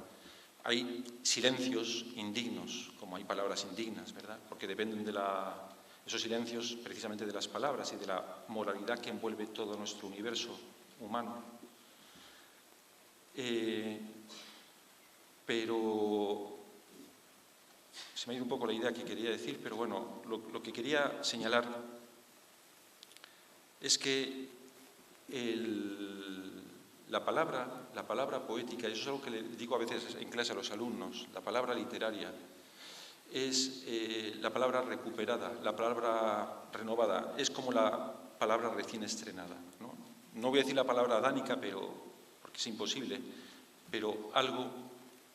Hay silencios indignos, como hay palabras indignas, ¿verdad? Porque dependen de esos silencios precisamente de las palabras y de la moralidad que envuelve todo nuestro universo humano. Pero se me ha ido un poco la idea que quería decir, pero bueno, lo que quería señalar es que la palabra poética, y eso es algo que le digo a veces en clase a los alumnos, la palabra literaria es la palabra recuperada, la palabra renovada, es como la palabra recién estrenada, ¿no? No voy a decir la palabra adánica, porque es imposible, pero algo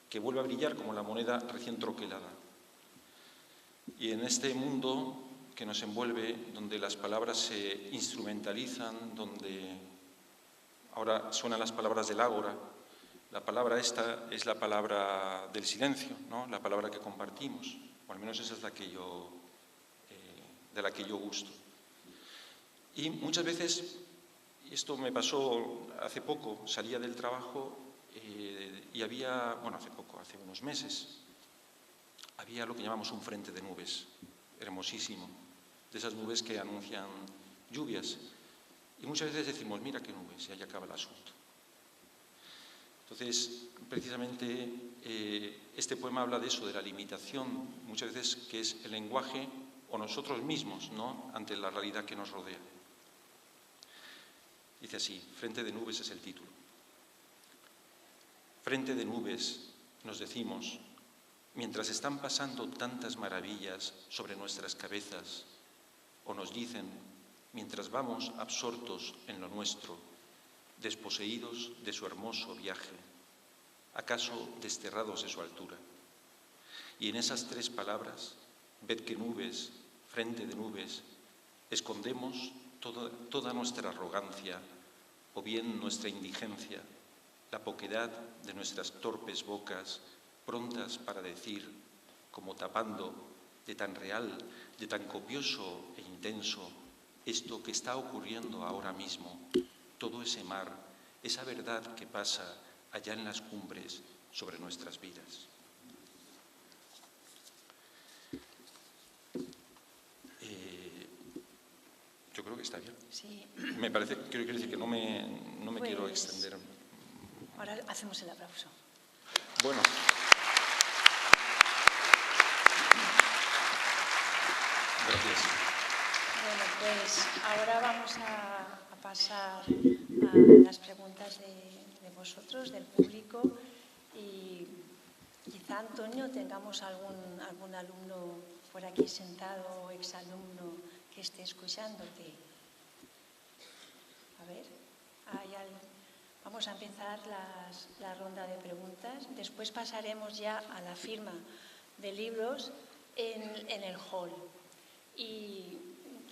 que vuelve a brillar como la moneda recién troquelada. Y en este mundo que nos envuelve, donde las palabras se instrumentalizan, donde ahora suenan las palabras del ágora, la palabra esta es la palabra del silencio, ¿no?, la palabra que compartimos, o al menos esa es de la que yo gusto. Y muchas veces, y esto me pasó hace poco, salía del trabajo y había, hace unos meses, había lo que llamamos un frente de nubes, hermosísimo, de esas nubes que anuncian lluvias. Y muchas veces decimos, mira qué nubes, y ahí acaba el asunto. Entonces, precisamente, este poema habla de eso, de la limitación, muchas veces, que es el lenguaje o nosotros mismos, ¿no?, ante la realidad que nos rodea. Dice así, Frente de nubes es el título. Frente de nubes, nos decimos, mientras están pasando tantas maravillas sobre nuestras cabezas, o nos dicen, mientras vamos absortos en lo nuestro, desposeídos de su hermoso viaje, acaso desterrados de su altura. Y en esas tres palabras, ved que nubes, frente de nubes, escondemos toda nuestra arrogancia o bien nuestra indigencia, la poquedad de nuestras torpes bocas, prontas para decir, como tapando de tan real, de tan copioso e intenso, esto que está ocurriendo ahora mismo, todo ese mar, esa verdad que pasa allá en las cumbres sobre nuestras vidas. Yo creo que está bien. Sí. Me parece, quiero decir que no me quiero extender. Ahora hacemos el aplauso. Bueno. Gracias. Bueno, pues ahora vamos a pasar a las preguntas de vosotros, del público, y quizá, Antonio, tengamos algún alumno por aquí sentado o exalumno que esté escuchándote. A ver, vamos a empezar la ronda de preguntas. Después pasaremos ya a la firma de libros en el hall. Y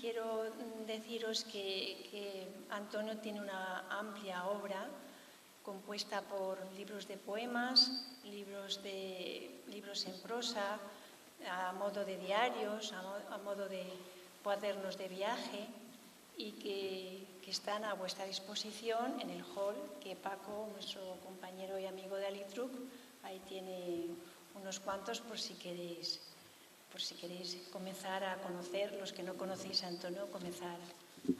quiero deciros que Antonio tiene una amplia obra compuesta por libros de poemas, libros en prosa, a modo de diarios, a modo de cuadernos de viaje, y que están a vuestra disposición en el hall, que Paco, nuestro compañero y amigo de Alitruc, ahí tiene unos cuantos por si queréis comenzar a conocer, los que no conocéis a Antonio, comenzar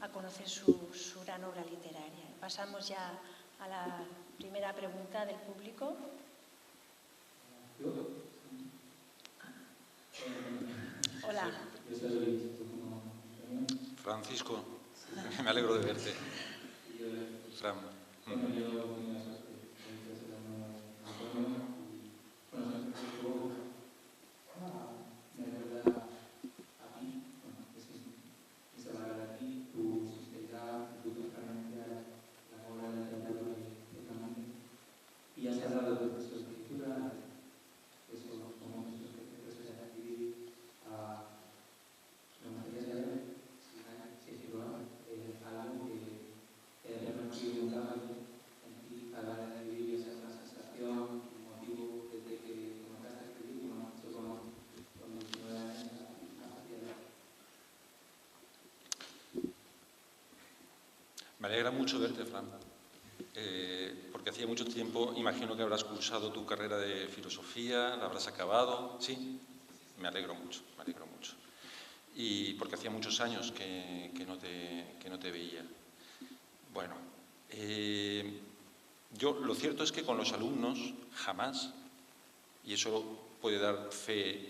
a conocer su gran obra literaria. Pasamos ya a la primera pregunta del público. Hola. Francisco, me alegro de verte. Fran. Me alegra mucho verte, Fran, porque hacía mucho tiempo, imagino que habrás cursado tu carrera de filosofía, la habrás acabado, ¿sí? Me alegro mucho, y porque hacía muchos años que no te veía. Bueno, yo lo cierto es que con los alumnos jamás, y eso puede dar fe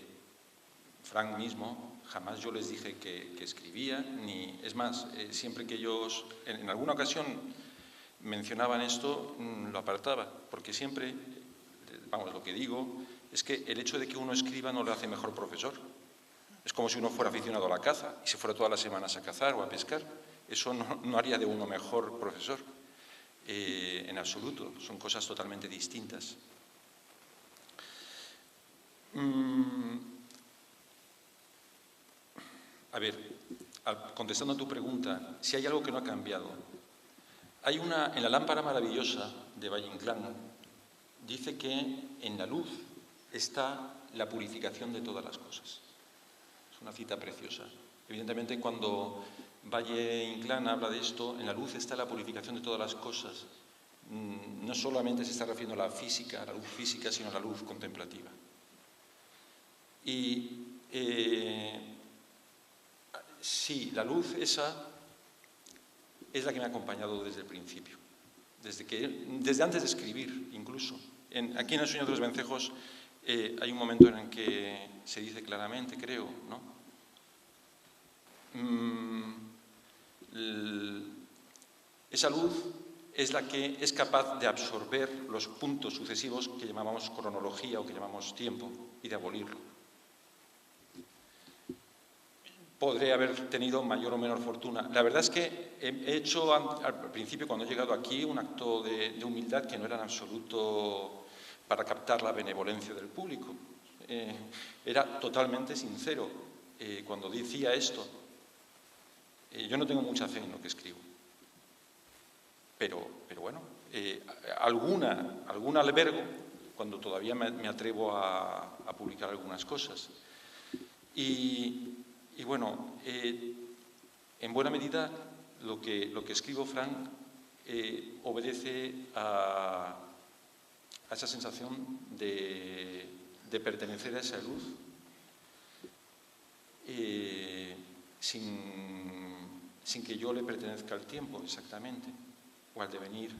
Fran mismo, jamás yo les dije que escribía, ni es más, siempre que ellos en alguna ocasión mencionaban esto, lo apartaba, porque siempre, vamos, lo que digo es que el hecho de que uno escriba no le hace mejor profesor. Es como si uno fuera aficionado a la caza y se fuera todas las semanas a cazar o a pescar. Eso no haría de uno mejor profesor, en absoluto, son cosas totalmente distintas. A ver, contestando a tu pregunta, si hay algo que no ha cambiado. Hay en la lámpara maravillosa de Valle Inclán, dice que en la luz está la purificación de todas las cosas. Es una cita preciosa. Evidentemente, cuando Valle Inclán habla de esto, en la luz está la purificación de todas las cosas. No solamente se está refiriendo a la física, a la luz física, sino a la luz contemplativa. Y sí, la luz esa es la que me ha acompañado desde el principio, desde antes de escribir incluso. Aquí en El sueño de los vencejos hay un momento en el que se dice claramente, creo, ¿no? Esa luz es la que es capaz de absorber los puntos sucesivos que llamamos cronología o que llamamos tiempo y de abolirlo. Podré haber tenido mayor o menor fortuna. La verdad es que he hecho al principio, cuando he llegado aquí, un acto de humildad que no era en absoluto para captar la benevolencia del público. Era totalmente sincero cuando decía esto. Yo no tengo mucha fe en lo que escribo. Pero bueno, alguna albergo cuando todavía me atrevo a publicar algunas cosas. Y bueno, en buena medida lo que escribo, Fran, obedece a esa sensación de pertenecer a esa luz sin que yo le pertenezca al tiempo exactamente, o al devenir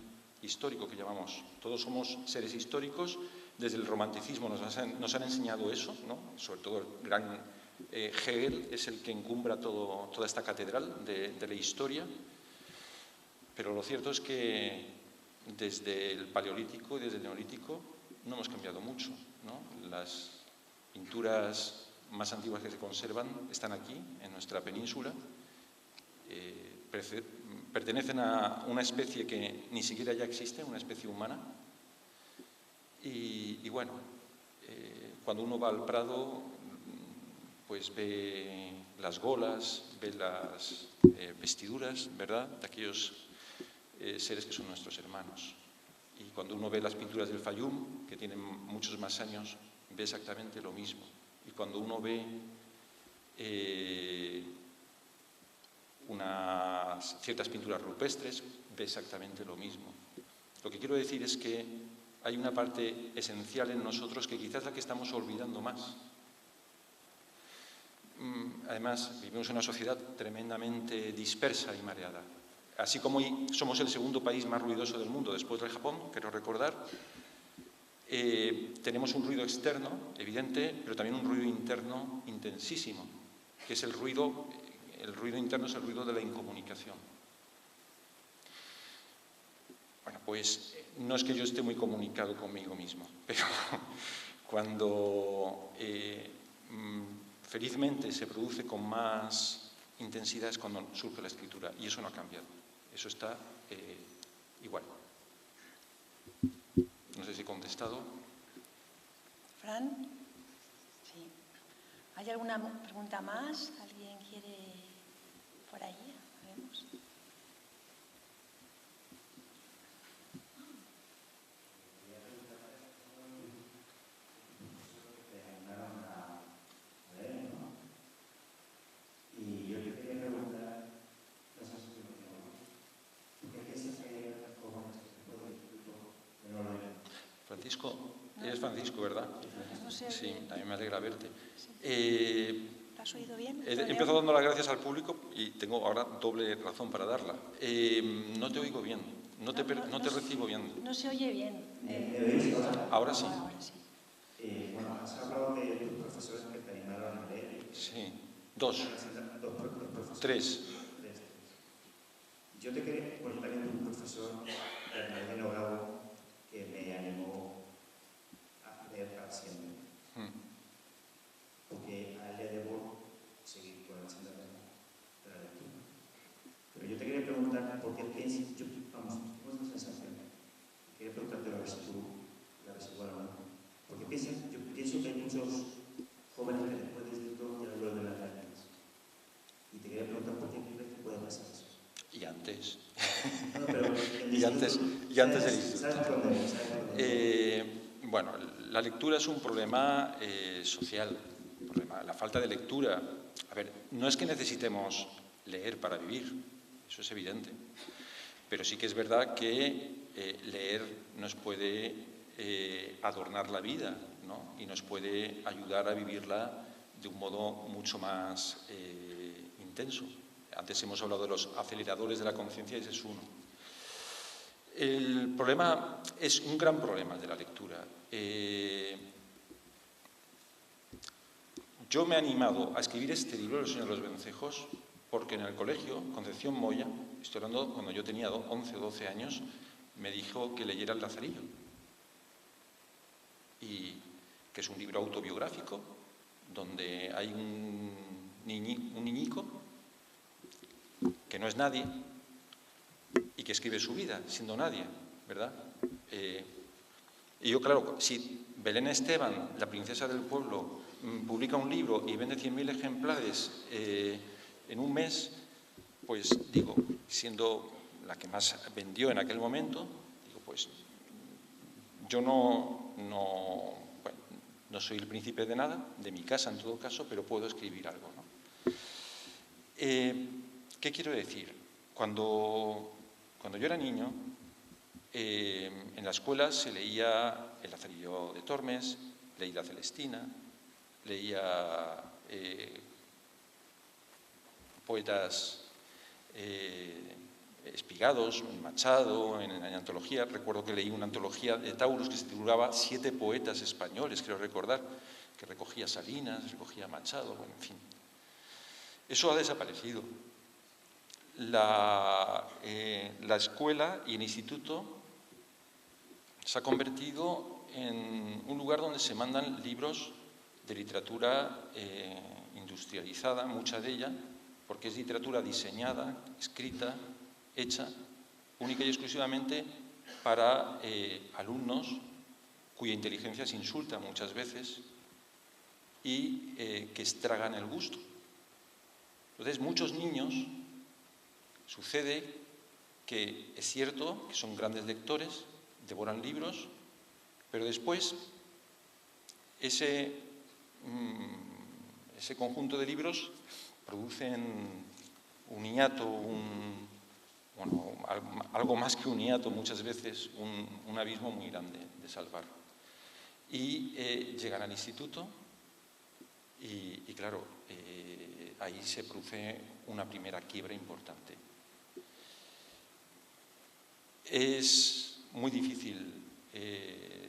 histórico que llamamos. Todos somos seres históricos, desde el romanticismo nos han enseñado eso, ¿no? Sobre todo el gran Hegel es el que encumbra toda esta catedral de la historia, pero lo cierto es que desde el Paleolítico y desde el Neolítico no hemos cambiado mucho, ¿no? Las pinturas más antiguas que se conservan están aquí, en nuestra península. Pertenecen a una especie que ni siquiera ya existe, una especie humana. Y bueno, cuando uno va al Prado, pues ve las golas, ve las vestiduras, ¿verdad?, de aquellos seres que son nuestros hermanos. Y cuando uno ve las pinturas del Fayum, que tienen muchos más años, ve exactamente lo mismo. Y cuando uno ve ciertas pinturas rupestres, ve exactamente lo mismo. Lo que quiero decir es que hay una parte esencial en nosotros que quizás es la que estamos olvidando más. Además, vivimos en una sociedad tremendamente dispersa y mareada. Así como somos el segundo país más ruidoso del mundo, después del Japón, quiero recordar, tenemos un ruido externo, evidente, pero también un ruido interno intensísimo, que es el ruido interno es el ruido de la incomunicación. Bueno, pues no es que yo esté muy comunicado conmigo mismo, pero cuando felizmente se produce con más intensidad es cuando surge la escritura, y eso no ha cambiado, eso está igual. No sé si he contestado. Fran, sí. ¿Hay alguna pregunta más? ¿Alguien quiere por ahí? Vemos. Francisco, eres Francisco, ¿verdad? No sé, sí, también me alegra verte. ¿Te has oído bien? He empezado dando las gracias al público y tengo ahora doble razón para darla. No te oigo bien, no te recibo bien. No se oye bien. Ahora sí. Ahora sí. Bueno, has hablado de tus profesores que te animaron a leer. Sí, dos. Tres. Yo te quería, pues también un profesor, Bernardino Bravo, que me animó a leer para siempre. Porque a él le debo seguir con la senda de la lectura. Pero yo te quería preguntar, ¿por qué piensas? Vamos, tengo esa sensación. Quería preguntarte a ver si tú la ves igual o no. Porque yo pienso que hay muchos jóvenes que después de esto ya lo de las lágrimas. Y te quería preguntar por qué crees que puede pasar eso. Y antes. No, pero y antes del instituto. Bueno, la lectura es un problema social. La falta de lectura. A ver, no es que necesitemos leer para vivir, eso es evidente. Pero sí que es verdad que leer nos puede adornar la vida, ¿no? Y nos puede ayudar a vivirla de un modo mucho más intenso. Antes hemos hablado de los aceleradores de la conciencia y ese es uno. El problema es un gran problema de la lectura. Yo me he animado a escribir este libro, El sueño de los vencejos, porque en el colegio, Concepción Moya, estoy hablando cuando yo tenía 11 o 12 años, me dijo que leyera El Lazarillo. Y que es un libro autobiográfico, donde hay un niñico que no es nadie y que escribe su vida siendo nadie, ¿verdad? Y yo, claro, si Belén Esteban, la princesa del pueblo, publica un libro y vende 100.000 ejemplares en un mes, pues digo, siendo la que más vendió en aquel momento, digo, pues yo no soy el príncipe de nada, de mi casa en todo caso, pero puedo escribir algo, ¿no? ¿Qué quiero decir? Cuando yo era niño, en la escuela se leía El Lazarillo de Tormes, leía La Celestina, leía poetas Espigados, Machado, en antología. Recuerdo que leí una antología de Taurus que se titulaba 7 poetas españoles, creo recordar, que recogía Salinas, recogía Machado, bueno, en fin. Eso ha desaparecido. La escuela y el instituto se ha convertido en un lugar donde se mandan libros de literatura industrializada, mucha de ella, porque es literatura diseñada, escrita, hecha, única y exclusivamente para alumnos cuya inteligencia se insulta muchas veces y que estragan el gusto. Entonces, muchos niños, sucede que es cierto que son grandes lectores, devoran libros, pero después ese conjunto de libros producen un hiato, algo más que un hiato muchas veces, un abismo muy grande de salvar. Y llegan al instituto y claro, ahí se produce una primera quiebra importante. Es muy difícil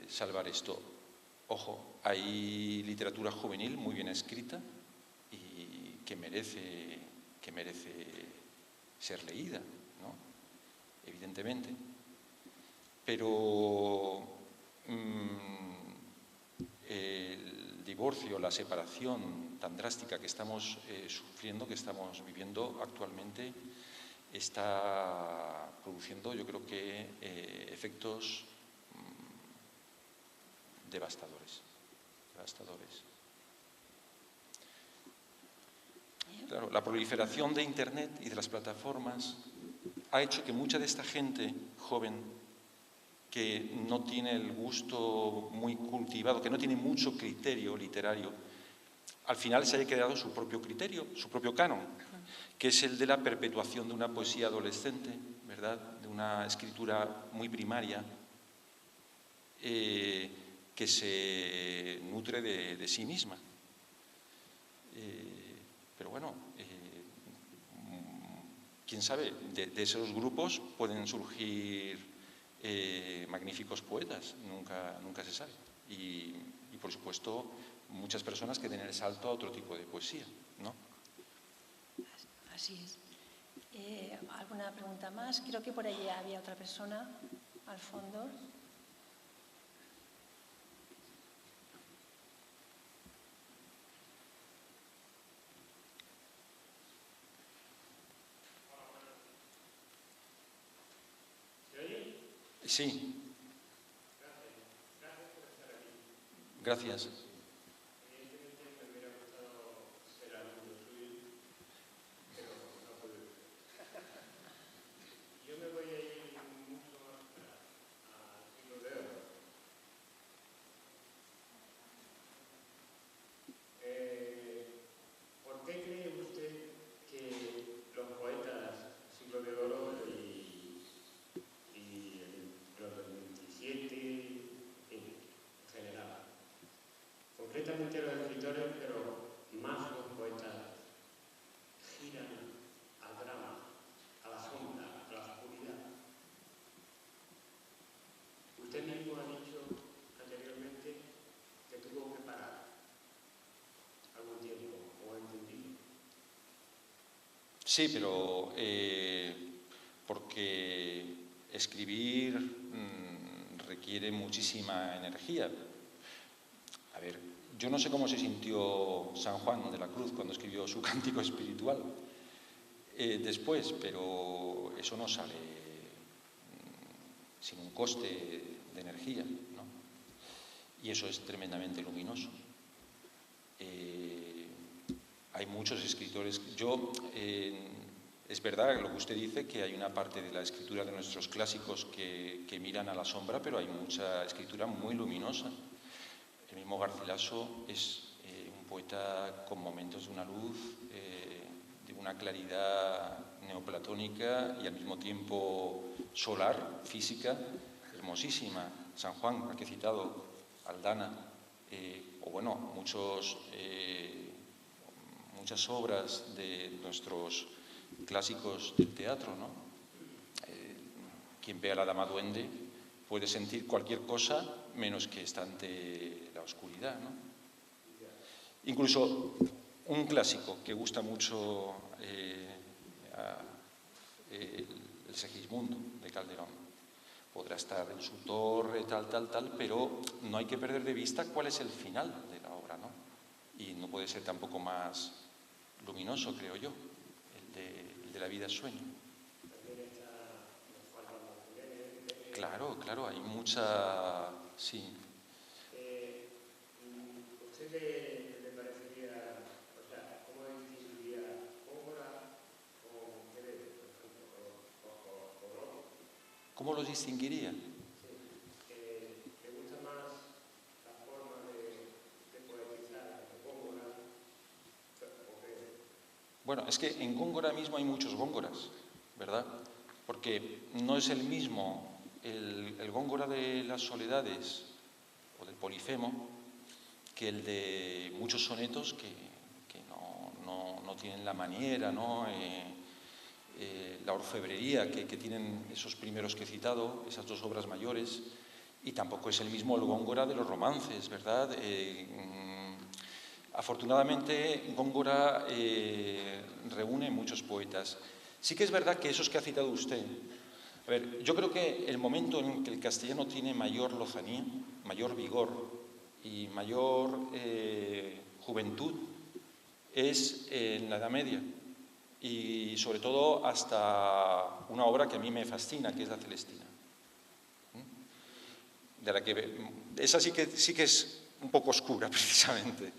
salvar esto. Ojo, hay literatura juvenil muy bien escrita y que merece ser leída, ¿no? Evidentemente. Pero el divorcio, la separación tan drástica que estamos sufriendo, que estamos viviendo actualmente, está produciendo, yo creo que, efectos devastadores. Claro, la proliferación de Internet y de las plataformas ha hecho que mucha de esta gente joven que no tiene el gusto muy cultivado, que no tiene mucho criterio literario, al final se haya creado su propio criterio, su propio canon, que es el de la perpetuación de una poesía adolescente, ¿verdad?, de una escritura muy primaria, que se nutre de sí misma. Pero bueno, quién sabe, de esos grupos pueden surgir magníficos poetas, nunca se sabe. Y por supuesto, muchas personas que den el salto a otro tipo de poesía, ¿no? Así es. ¿Alguna pregunta más? Creo que por allí había otra persona al fondo. Sí. Gracias. Concretamente los escritores, pero más los poetas, giran al drama, a la sombra, a la oscuridad. Usted mismo ha dicho anteriormente que tuvo que parar algún tiempo, ¿o ha entendido? Sí, pero porque escribir requiere muchísima energía. A ver, yo no sé cómo se sintió San Juan de la Cruz cuando escribió su cántico espiritual después, pero eso no sale sin un coste de energía, ¿no? Y eso es tremendamente luminoso. Hay muchos escritores. Es verdad lo que usted dice, que hay una parte de la escritura de nuestros clásicos que miran a la sombra, pero hay mucha escritura muy luminosa. El mismo Garcilaso es un poeta con momentos de una luz, de una claridad neoplatónica y al mismo tiempo solar, física, hermosísima. San Juan, al que he citado, Aldana, o bueno, muchas obras de nuestros clásicos del teatro, ¿no? Quien vea a la Dama Duende puede sentir cualquier cosa menos que está ante la oscuridad, ¿no? Incluso un clásico que gusta mucho, el Segismundo de Calderón, podrá estar en su torre, tal, pero no hay que perder de vista cuál es el final de la obra, ¿no? y no puede ser tampoco más luminoso, creo yo, el de la vida sueño. Claro, claro, hay mucha... sí. ¿Usted le parecería, o sea, cómo distinguiría góngora o querer, por ejemplo, o rock? ¿Cómo los distinguiría? Sí, ¿le gusta más la forma de poetizar de góngora o qué? Bueno, es que en Góngora mismo hay muchos góngoras, ¿verdad? Porque no es el mismo el Góngora de las Soledades o del Polifemo que el de muchos sonetos que no tienen la maniera, ¿no? La orfebrería que tienen esos primeros que he citado, esas dos obras mayores, y tampoco es el mismo el Góngora de los romances, ¿verdad? Afortunadamente, Góngora reúne muchos poetas. Sí que es verdad que esos que ha citado usted, a ver, yo creo que el momento en que el castellano tiene mayor lozanía, mayor vigor y mayor juventud es en la Edad Media, y sobre todo hasta una obra que a mí me fascina, que es la Celestina. De la que esa sí que es un poco oscura, precisamente.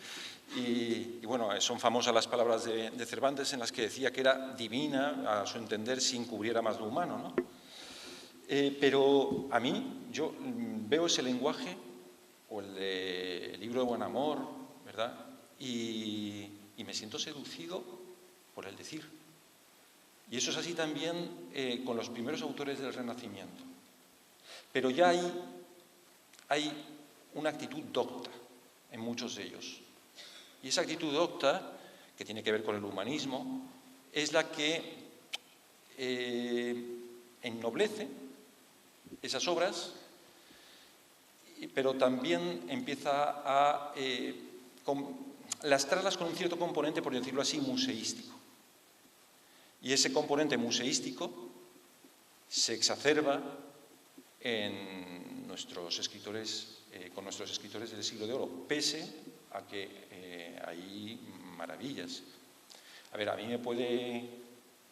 Y bueno, son famosas las palabras de Cervantes en las que decía que era divina, a su entender, si encubriera más lo humano, ¿no? Pero a mí, yo veo ese lenguaje, o el libro de Buen Amor, ¿verdad? Y me siento seducido por el decir. Y eso es así también con los primeros autores del Renacimiento. Pero ya hay una actitud docta en muchos de ellos. Y esa actitud docta, que tiene que ver con el humanismo, es la que ennoblece esas obras, pero también empieza a lastrarlas con un cierto componente, por decirlo así, museístico. Y ese componente museístico se exacerba en nuestros escritores, con nuestros escritores del siglo de oro, pese a que hay maravillas. A ver, a mí me puede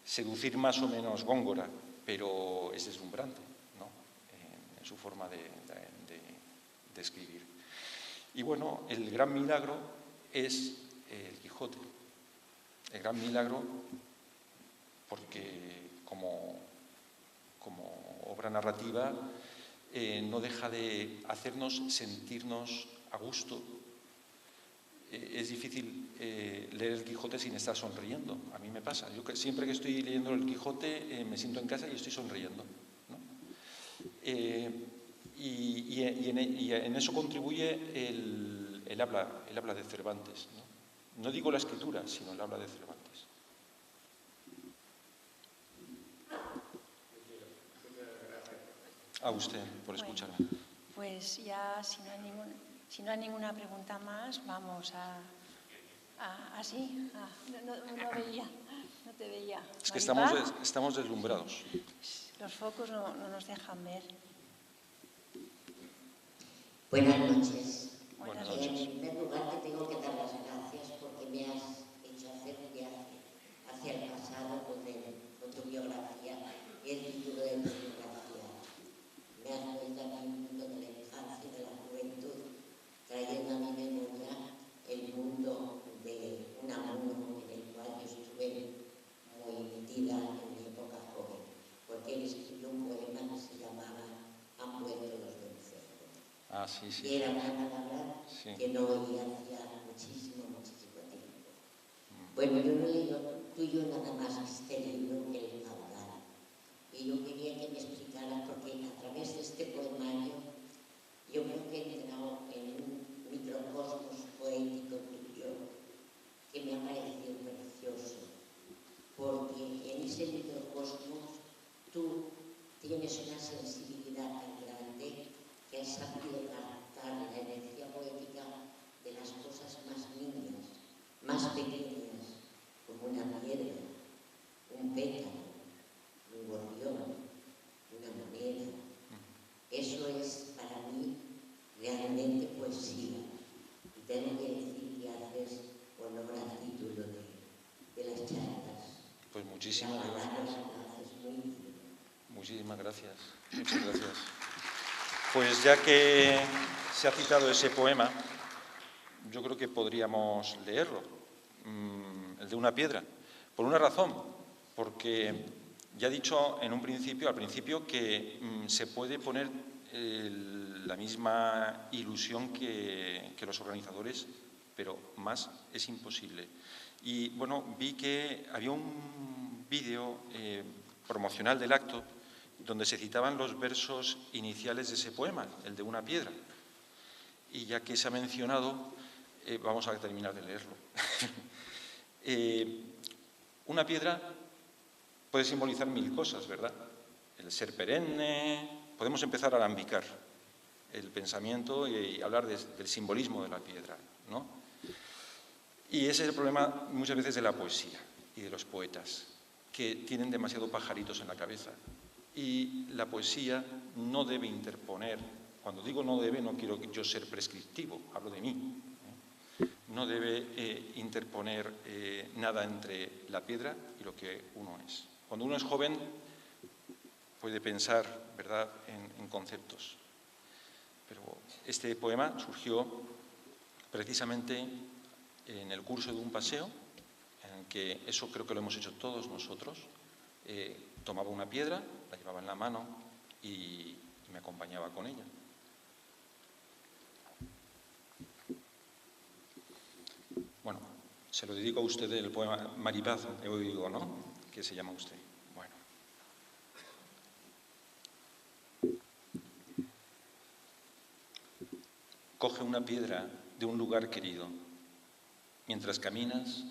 seducir más o menos Góngora, pero es deslumbrante, ¿no? En su forma de escribir. Y bueno, el gran milagro es el Quijote. El gran milagro porque como obra narrativa no deja de hacernos sentirnos a gusto. Es difícil leer el Quijote sin estar sonriendo. A mí me pasa. Yo siempre que estoy leyendo el Quijote me siento en casa y estoy sonriendo, ¿no? Y en eso contribuye el habla de Cervantes, ¿no? No digo la escritura, sino el habla de Cervantes. A usted por escucharme. Bueno, pues ya si no hay ninguna pregunta más, vamos así. No te veía. Es que estamos deslumbrados. Los focos no nos dejan ver. Buenas noches. Buenas noches. En primer lugar, te tengo que dar las gracias porque me has hecho hacer un viaje hacia el pasado con tu biografía y el título de tu biografía. Me has vuelto a mi mundo de la infancia y de la juventud, trayendo a mi memoria el mundo de Unamuno, en el cual yo estuve muy metida en mi época joven, porque él escribió un poema que se llamaba Han vuelto los vencedores. Ah, sí, sí. Y era una palabra Sí. que no oía hacía muchísimo tiempo. Bueno, yo no he leído tuyo nada más que este libro, El Caudal. Y yo quería que me explicaras, porque a través de este poemario yo creo que he entrado en un microcosmos poético tuyo que me ha parecido precioso. Porque en ese microcosmos tú tienes una sensibilidad tan grande que has sabido captar la energía poética de las cosas más niñas, más pequeñas, como una piedra, un pétalo, un gorrión, una moneda. Eso es para mí realmente poesía. Y tengo que decir que haces Muchísimas gracias. Muchísimas gracias. Muchas gracias. Pues ya que se ha citado ese poema, yo creo que podríamos leerlo, el de una piedra, por una razón, porque ya he dicho al principio, que se puede poner la misma ilusión que los organizadores, pero más es imposible. Y bueno, vi que había un vídeo promocional del acto donde se citaban los versos iniciales de ese poema, el de una piedra. Y ya que se ha mencionado, vamos a terminar de leerlo. Una piedra puede simbolizar 1000 cosas, ¿verdad? El ser perenne, podemos empezar a alambicar el pensamiento y hablar del simbolismo de la piedra, ¿no? Y ese es el problema muchas veces de la poesía y de los poetas, que tienen demasiado pajaritos en la cabeza. Y la poesía no debe interponer, cuando digo no debe, no quiero yo ser prescriptivo, hablo de mí, no debe interponer nada entre la piedra y lo que uno es. Cuando uno es joven puede pensar, ¿verdad?, en conceptos. Pero este poema surgió precisamente en el curso de un paseo, en que eso creo que lo hemos hecho todos nosotros. Tomaba una piedra, la llevaba en la mano y me acompañaba con ella. Bueno, se lo dedico a usted el poema Maripaz, digo, ¿no?, que se llama usted. Bueno. Coge una piedra de un lugar querido. Mientras caminas,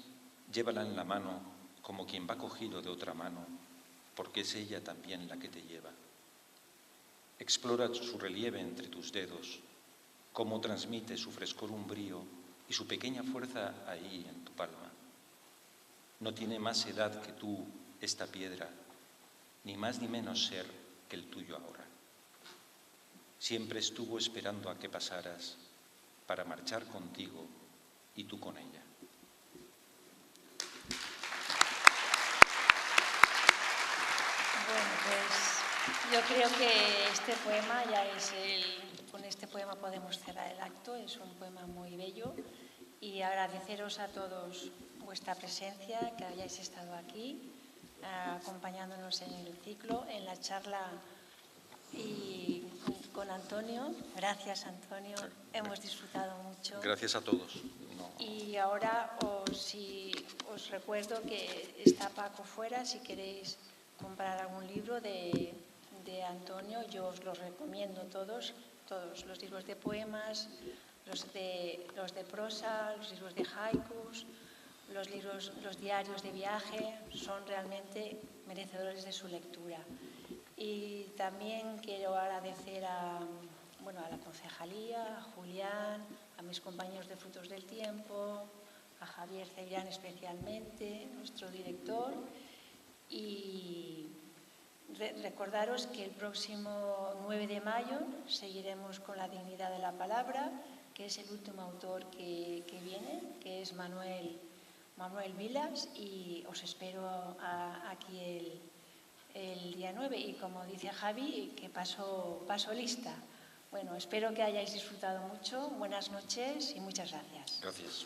llévala en la mano como quien va cogido de otra mano, porque es ella también la que te lleva. Explora su relieve entre tus dedos, cómo transmite su frescor umbrío y su pequeña fuerza ahí en tu palma. No tiene más edad que tú esta piedra, ni más ni menos ser que el tuyo ahora. Siempre estuvo esperando a que pasaras para marchar contigo y tú con ella. Bueno, pues yo creo que este poema con este poema podemos cerrar el acto. Es un poema muy bello y agradeceros a todos vuestra presencia, que hayáis estado aquí acompañándonos en el ciclo, en la charla y con Antonio. Gracias, Antonio. Hemos disfrutado mucho. Gracias a todos. Y ahora os recuerdo que está Paco fuera, si queréis comprar algún libro de Antonio, yo os los recomiendo todos los libros de poemas, los de prosa, los libros de haikus, los diarios de viaje, son realmente merecedores de su lectura. Y también quiero agradecer a la concejalía, a Julián, a mis compañeros de Frutos del Tiempo, a Javier Cebrián especialmente, nuestro director, y recordaros que el próximo 9 de mayo seguiremos con La dignidad de la palabra, que es el último autor que viene, que es Manuel Vilas, y os espero aquí el día 9, y como dice Javi, que paso lista. Bueno, espero que hayáis disfrutado mucho. Buenas noches y muchas gracias. Gracias.